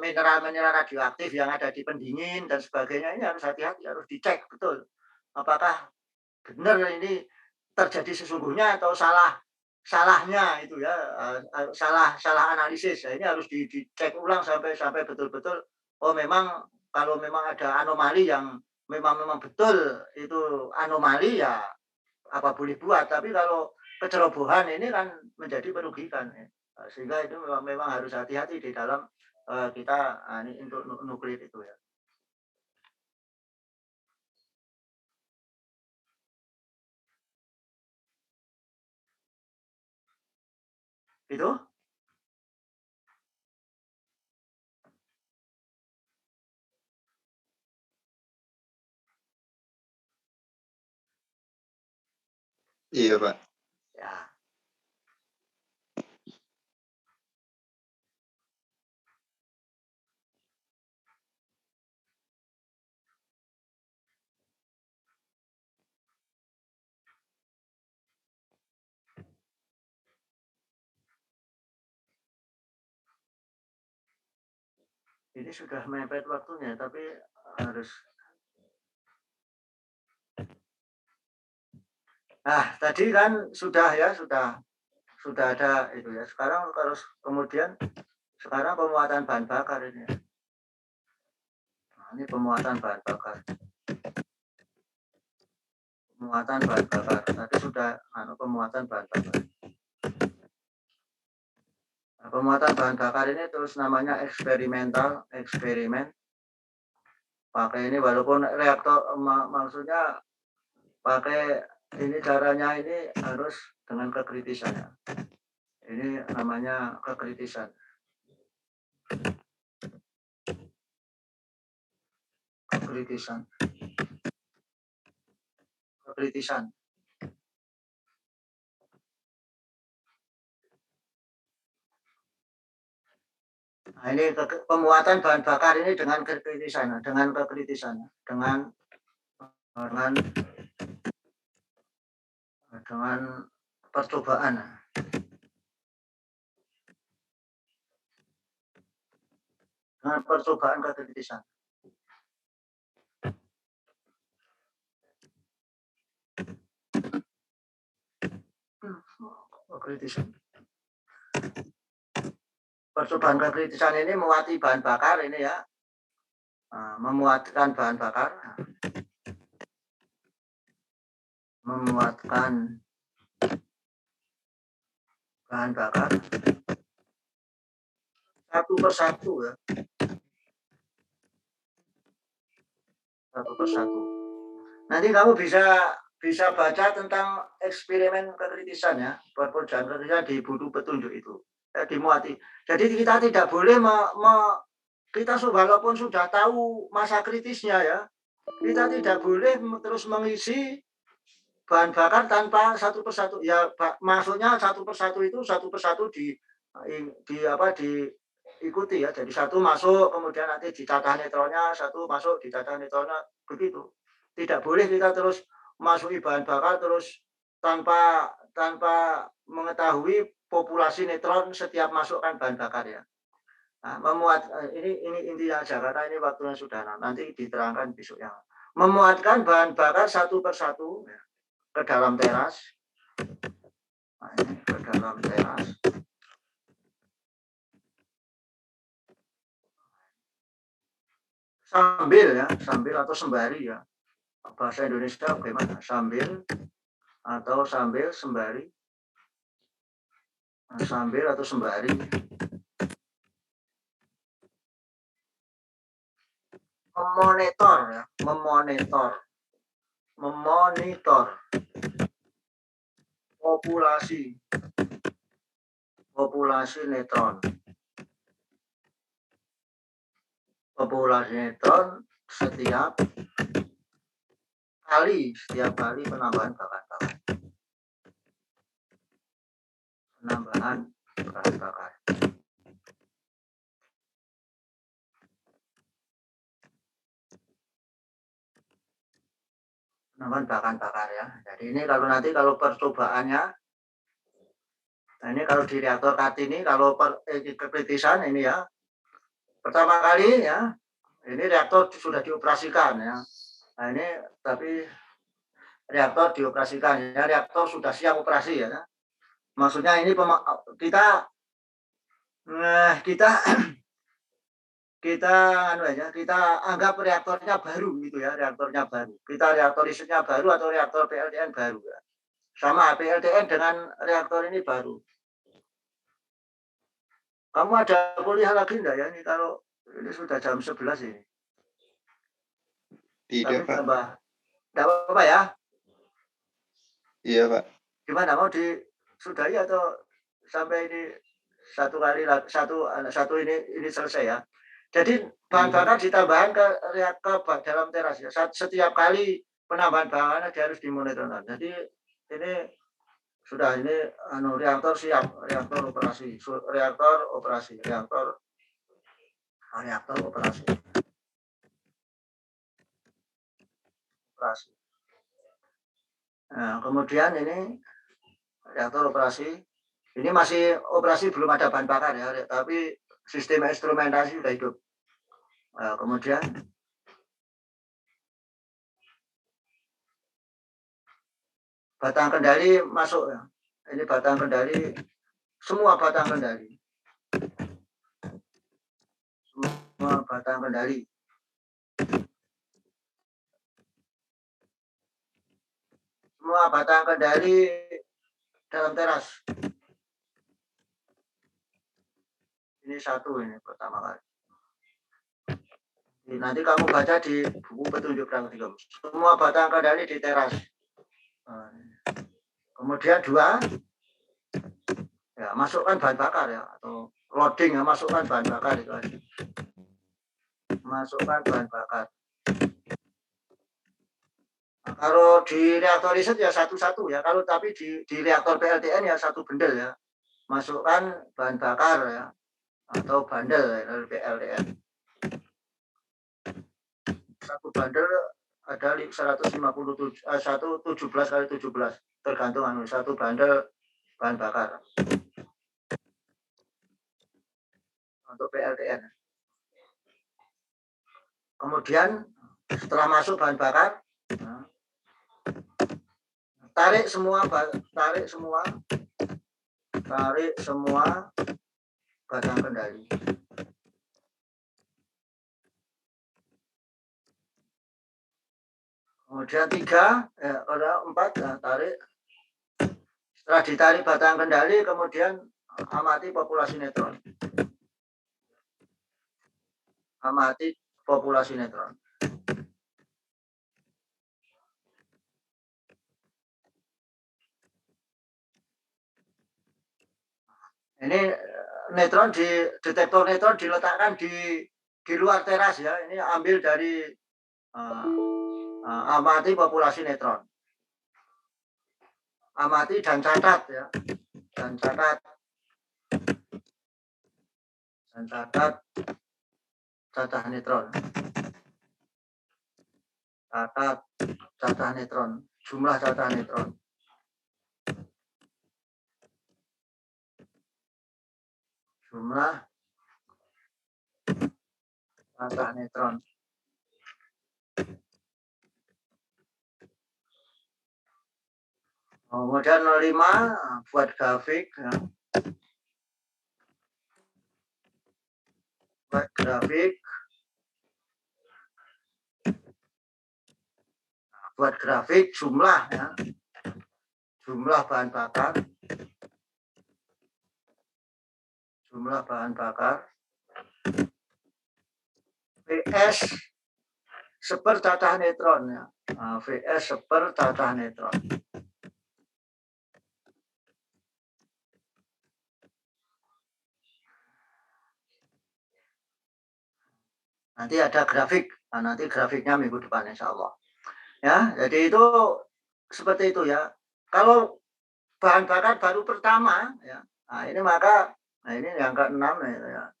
mineral-mineral radioaktif yang ada di pendingin dan sebagainya, ini harus hati-hati, harus dicek betul apakah benar ini terjadi sesungguhnya atau salahnya itu ya, salah analisis. Ini harus dicek ulang sampai betul-betul memang kalau memang ada anomali yang memang betul itu anomali, ya apa boleh buat. Tapi kalau kecerobohan ini kan menjadi merugikan ya. Sehingga itu memang harus hati-hati di dalam kita ini untuk nuklir itu ya. Itu Iya Pak. ya. Ini sudah mepet waktunya, tapi harus. Nah, tadi kan sudah ada itu ya. Sekarang harus kemudian pemuatan bahan bakar ini. Nah, ini pemuatan bahan bakar. Pemuatan bahan bakar. Tadi sudah pemuatan bahan bakar. Nah, pemuatan bahan bakar ini terus namanya eksperimen. Pakai ini walaupun reaktor maksudnya pakai ini caranya ini harus dengan kekritisan ya. Ini namanya kekritisan. Nah, ini pemuatan bahan bakar ini dengan kekritisan, dengan percobaan. Dengan percobaan kekritisan. Percobaan kekritisan ini memuati bahan bakar ini ya, memuatkan bahan bakar. memuatkan bahan bakar satu persatu ya, satu persatu. Nanti kamu bisa baca tentang eksperimen kekritisan ya, pekerjaan kekritisan di buku petunjuk itu, dimuati. Jadi kita tidak boleh kita walaupun sudah tahu masa kritisnya ya, kita tidak boleh terus mengisi bahan bakar tanpa satu persatu. Ya maksudnya satu persatu itu satu persatu diikuti ya. Jadi satu masuk, kemudian nanti ditata neutronnya, satu masuk ditata neutronnya, begitu. Tidak boleh kita terus masuki bahan bakar terus tanpa mengetahui populasi neutron setiap masukkan bahan bakar ya. Nah, ini intinya Jakarta ini waktunya sudah nanti diterangkan besok yang memuatkan bahan bakar satu persatu ya, ke dalam teras. Nah, ini ke dalam teras. Sambil atau sembari ya. Bahasa Indonesia bagaimana? Sambil atau sembari. Sambil atau sembari. Memonitor ya, memonitor populasi neutron. Populasi neutron setiap kali penambahan bahan bakar. Penambahan bahan bakar. Penambahan bahan bakar ya. Jadi ini kalau percobaannya, nah ini kalau di reaktor Kartini, kalau kekritisan ini ya, pertama kali ya, ini reaktor sudah dioperasikan ya. Nah ini tapi reaktor dioperasikan ya, reaktor sudah siap operasi ya. Maksudnya ini kita anggap reaktornya baru gitu ya, reaktornya baru. Kita reaktor listriknya baru atau reaktor PLTN baru ya. Sama PLTN dengan reaktor ini baru. Kamu ada kuliah lagi enggak ya ini kalau ini sudah jam 11 ini? Tidak, Pak. Enggak apa-apa ya? Iya, Pak. Gimana mau disudahi atau sampai ini satu ini selesai ya? Jadi bahan bakar ditambahkan ke dalam teras ya. Setiap kali penambahan bahan dia harus dimonitorkan. Jadi ini sudah reaktor siap, reaktor operasi. Nah, kemudian ini reaktor operasi. Ini masih operasi belum ada bahan bakar ya, tapi sistem instrumentasi sudah hidup. Nah, kemudian batang kendali masuk ya. Ini batang kendali, semua batang kendali. Semua batang kendali. Semua batang kendali dalam teras. Ini satu ini pertama kali. Nanti kamu baca di buku petunjuk praktikum. Semua batang kendali di teras. Kemudian dua, ya masukkan bahan bakar ya atau loading ya, masukkan bahan bakar itu aja. Masukkan bahan bakar. Nah, kalau di reaktor riset ya satu-satu ya. Kalau tapi di reaktor PLTN ya satu bendel ya. Masukkan bahan bakar ya atau bandel ya, dari PLTN. Satu bandel ada 117 kali 17 tergantung satu bandel bahan bakar untuk PLTN. Kemudian setelah masuk bahan bakar, tarik semua batang kendali. Kemudian 3, ada 4, tarik. Setelah ditarik batang kendali, kemudian amati populasi neutron. Amati populasi neutron. Ini neutron detektor neutron diletakkan di luar teras ya. Ini ambil dari amati populasi neutron. Amati dan catat ya. Dan catat cacah neutron. Catat cacah neutron, jumlah cacah neutron. Jumlah cacah neutron. Kemudian 05 buat grafik ya. Buat grafik. Buat grafik jumlah ya. Jumlah bahan bakar. Jumlah bahan bakar. VS seper cacah neutron ya. VS seper cacah neutron. Nanti ada grafik, nanti grafiknya minggu depan insya Allah. Ya, jadi itu seperti itu ya. Kalau bahan bakar baru pertama, ya, nah ini maka, nah ini yang ke-6 ya.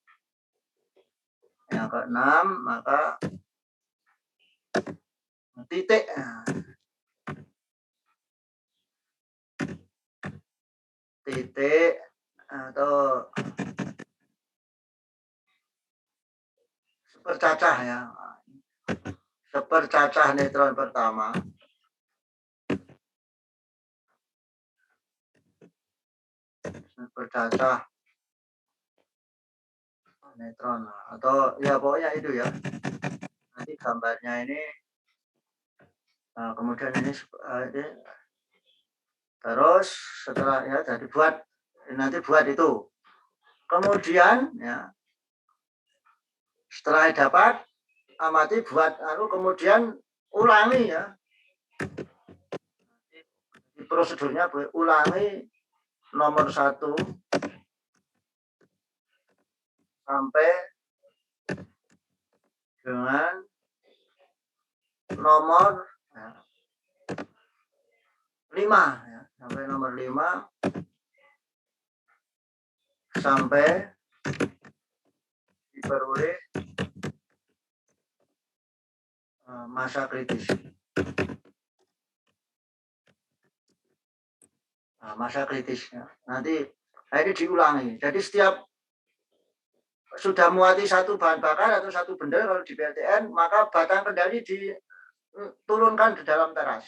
Yang ke-6 maka titik. Titik atau sepercacah ya. Sepercacah neutron pertama. Sepercacah neutron atau ya pokoknya itu ya. Nanti gambarnya ini kemudian ini terus setelah ya jadi nanti buat itu. Kemudian ya setelah dapat amati buat kemudian ulangi ya. Prosedurnya ulangi nomor 1 sampai dengan nomor 5 ya, sampai nomor 5 sampai diperoleh masa kritis. Masa kritisnya nanti ini diulangi. Jadi setiap sudah muati satu bahan bakar atau satu benda kalau di PLTN, maka batang kendali diturunkan ke dalam teras.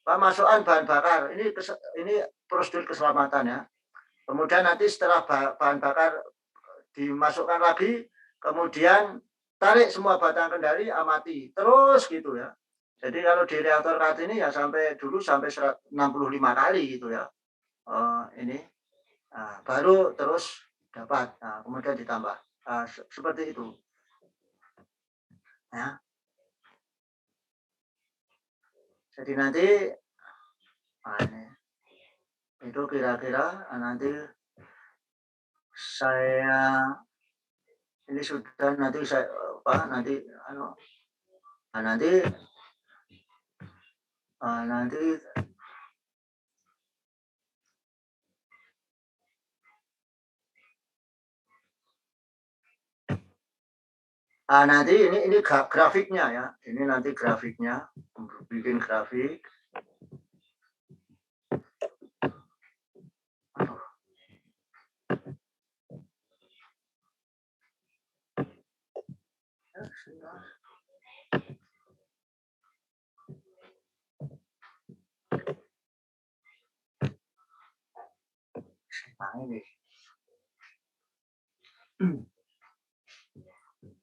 Pemasukkan bahan bakar ini prosedur keselamatan ya. Kemudian nanti setelah bahan bakar dimasukkan lagi, kemudian tarik semua batang kendali, amati terus gitu ya. Jadi kalau di reaktor Kartini ya sampai 65 kali gitu ya. Ini baru terus dapat, kemudian ditambah seperti itu ya. Jadi nanti itu kira-kira nanti saya ini sudah nanti saya nanti nanti ini grafiknya ya. Ini nanti grafiknya, bikin grafik.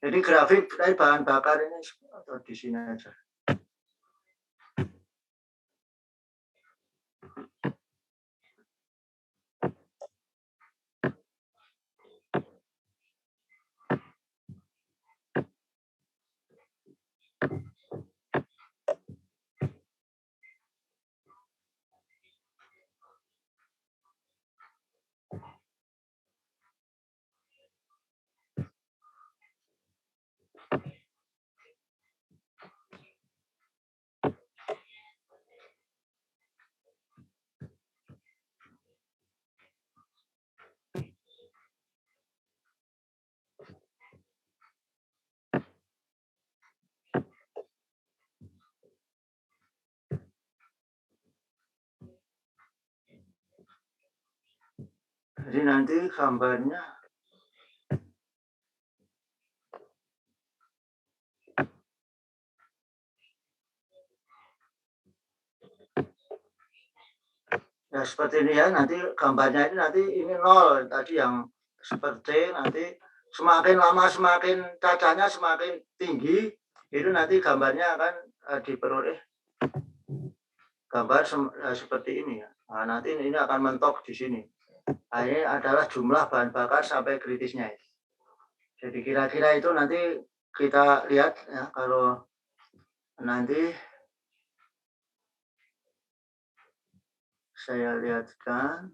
Jadi grafik dari bahan bakar ini atau di sini aja. Jadi nanti gambarnya ya seperti ini ya, nanti gambarnya ini nanti ini 0 tadi yang seperti nanti semakin lama semakin cacahnya semakin tinggi, itu nanti gambarnya akan diperoleh gambar seperti ini ya. Nah, nanti ini akan mentok di sini. Nah, ini adalah jumlah bahan bakar sampai kritisnya. Jadi kira-kira itu nanti kita lihat ya, kalau nanti saya lihatkan.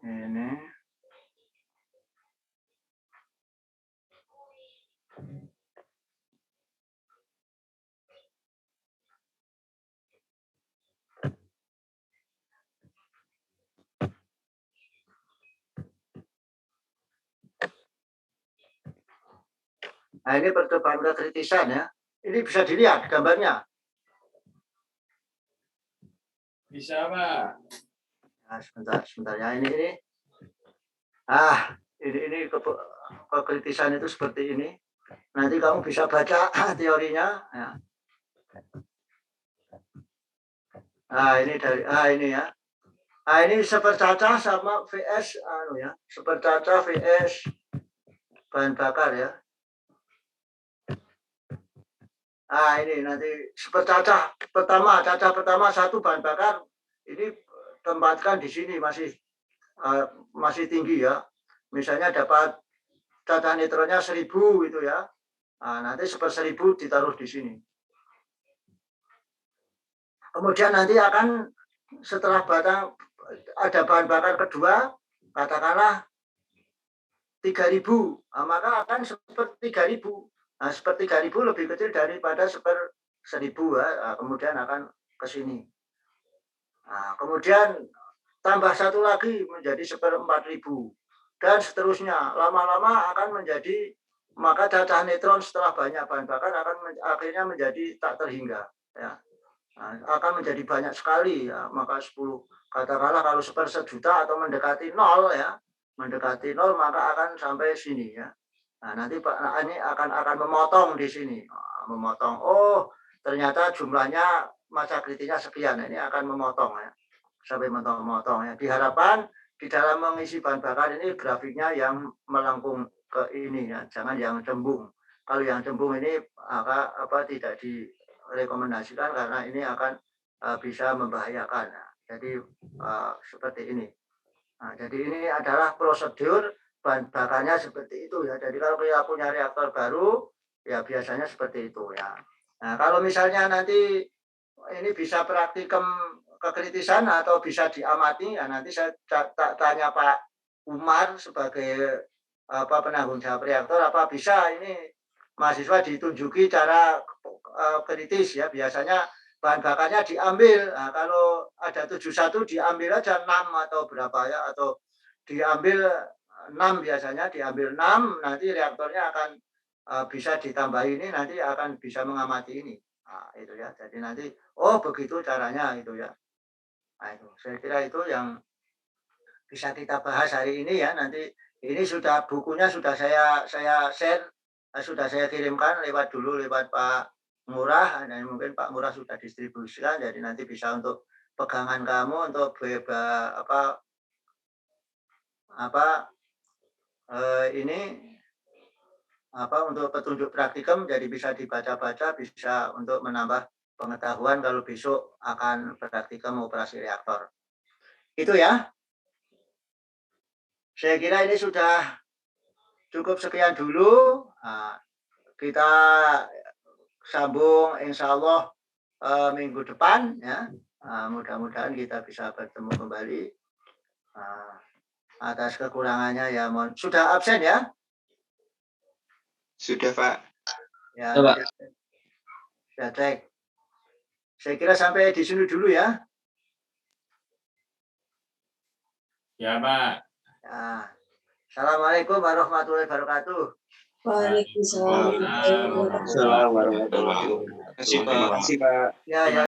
Ini. Nah, ini percobaan kekritisan ya. Ini bisa dilihat gambarnya. Bisa, Pak. Nah, sebentar ya. Ini. Ini kekritisan itu seperti ini. Nanti kamu bisa baca teorinya. Ya. Ini dari ini ya. Ini sepercaca sama VS ya. Sepercaca VS bahan bakar ya. Ini nanti sepercaca pertama, cacah pertama 1 bahan bakar ini tempatkan di sini masih tinggi ya. Misalnya dapat cacah neutronnya 1000 gitu ya. Nanti 1/1000 ditaruh di sini. Kemudian nanti akan setelah ada bahan bakar kedua, katakanlah 3000, maka akan seperti 3000. Nah, seperti 3000 lebih kecil daripada 1/1000 ya. Kemudian akan ke sini. Nah, kemudian tambah 1 lagi menjadi 1/4000 dan seterusnya. Lama-lama akan menjadi, maka cacah neutron setelah banyak bahan bakar akan akhirnya menjadi tak terhingga ya. Nah, akan menjadi banyak sekali ya, maka 10 katakanlah kalau 1/1000.000 atau mendekati 0 ya. Mendekati 0 maka akan sampai sini ya. Nah, nanti ini akan memotong di sini. Memotong. Oh, ternyata jumlahnya masa kritisnya sekian. Ini akan memotong ya. Sampai memotong ya. Diharapkan di dalam mengisi bahan bakar ini grafiknya yang melengkung ke ini ya. Jangan yang cembung. Kalau yang cembung ini tidak direkomendasikan karena ini akan bisa membahayakan. Ya. Jadi seperti ini. Nah, jadi ini adalah prosedur bahan bakarnya seperti itu ya. Jadi kalau kita punya reaktor baru, ya biasanya seperti itu ya. Nah, kalau misalnya nanti ini bisa praktikum kekritisan atau bisa diamati, ya nanti saya tanya Pak Umar sebagai penanggung jawab reaktor, apa bisa ini mahasiswa ditunjuki cara kritis ya. Biasanya bahan bakarnya diambil. Nah, kalau ada 71 diambil aja 6 atau berapa ya, atau diambil 6 biasanya, diambil 6, nanti reaktornya akan bisa ditambah ini, nanti akan bisa mengamati ini. Nah, itu ya. Jadi nanti, oh begitu caranya itu ya. Nah, itu saya kira itu yang bisa kita bahas hari ini ya. Nanti ini sudah bukunya sudah saya share, sudah saya kirimkan lewat Pak Murah, dan mungkin Pak Murah sudah distribusikan, jadi nanti bisa untuk pegangan kamu untuk ini untuk petunjuk praktikum, jadi bisa dibaca-baca, bisa untuk menambah pengetahuan kalau besok akan praktikum operasi reaktor. Itu ya. Saya kira ini sudah cukup sekian dulu. Nah, kita sambung insya Allah minggu depan ya. Mudah-mudahan kita bisa bertemu kembali. Atas kekurangannya ya mohon. Sudah absen ya? Sudah, Pak. Ya, Pak. Sudah cek. Saya kira sampai di sini dulu ya. Ya, Pak. Ya. Assalamualaikum warahmatullahi wabarakatuh. Waalaikumsalam. Waalaikumsalam warahmatullahi wabarakatuh. Terima kasih Pak. Ya, ya.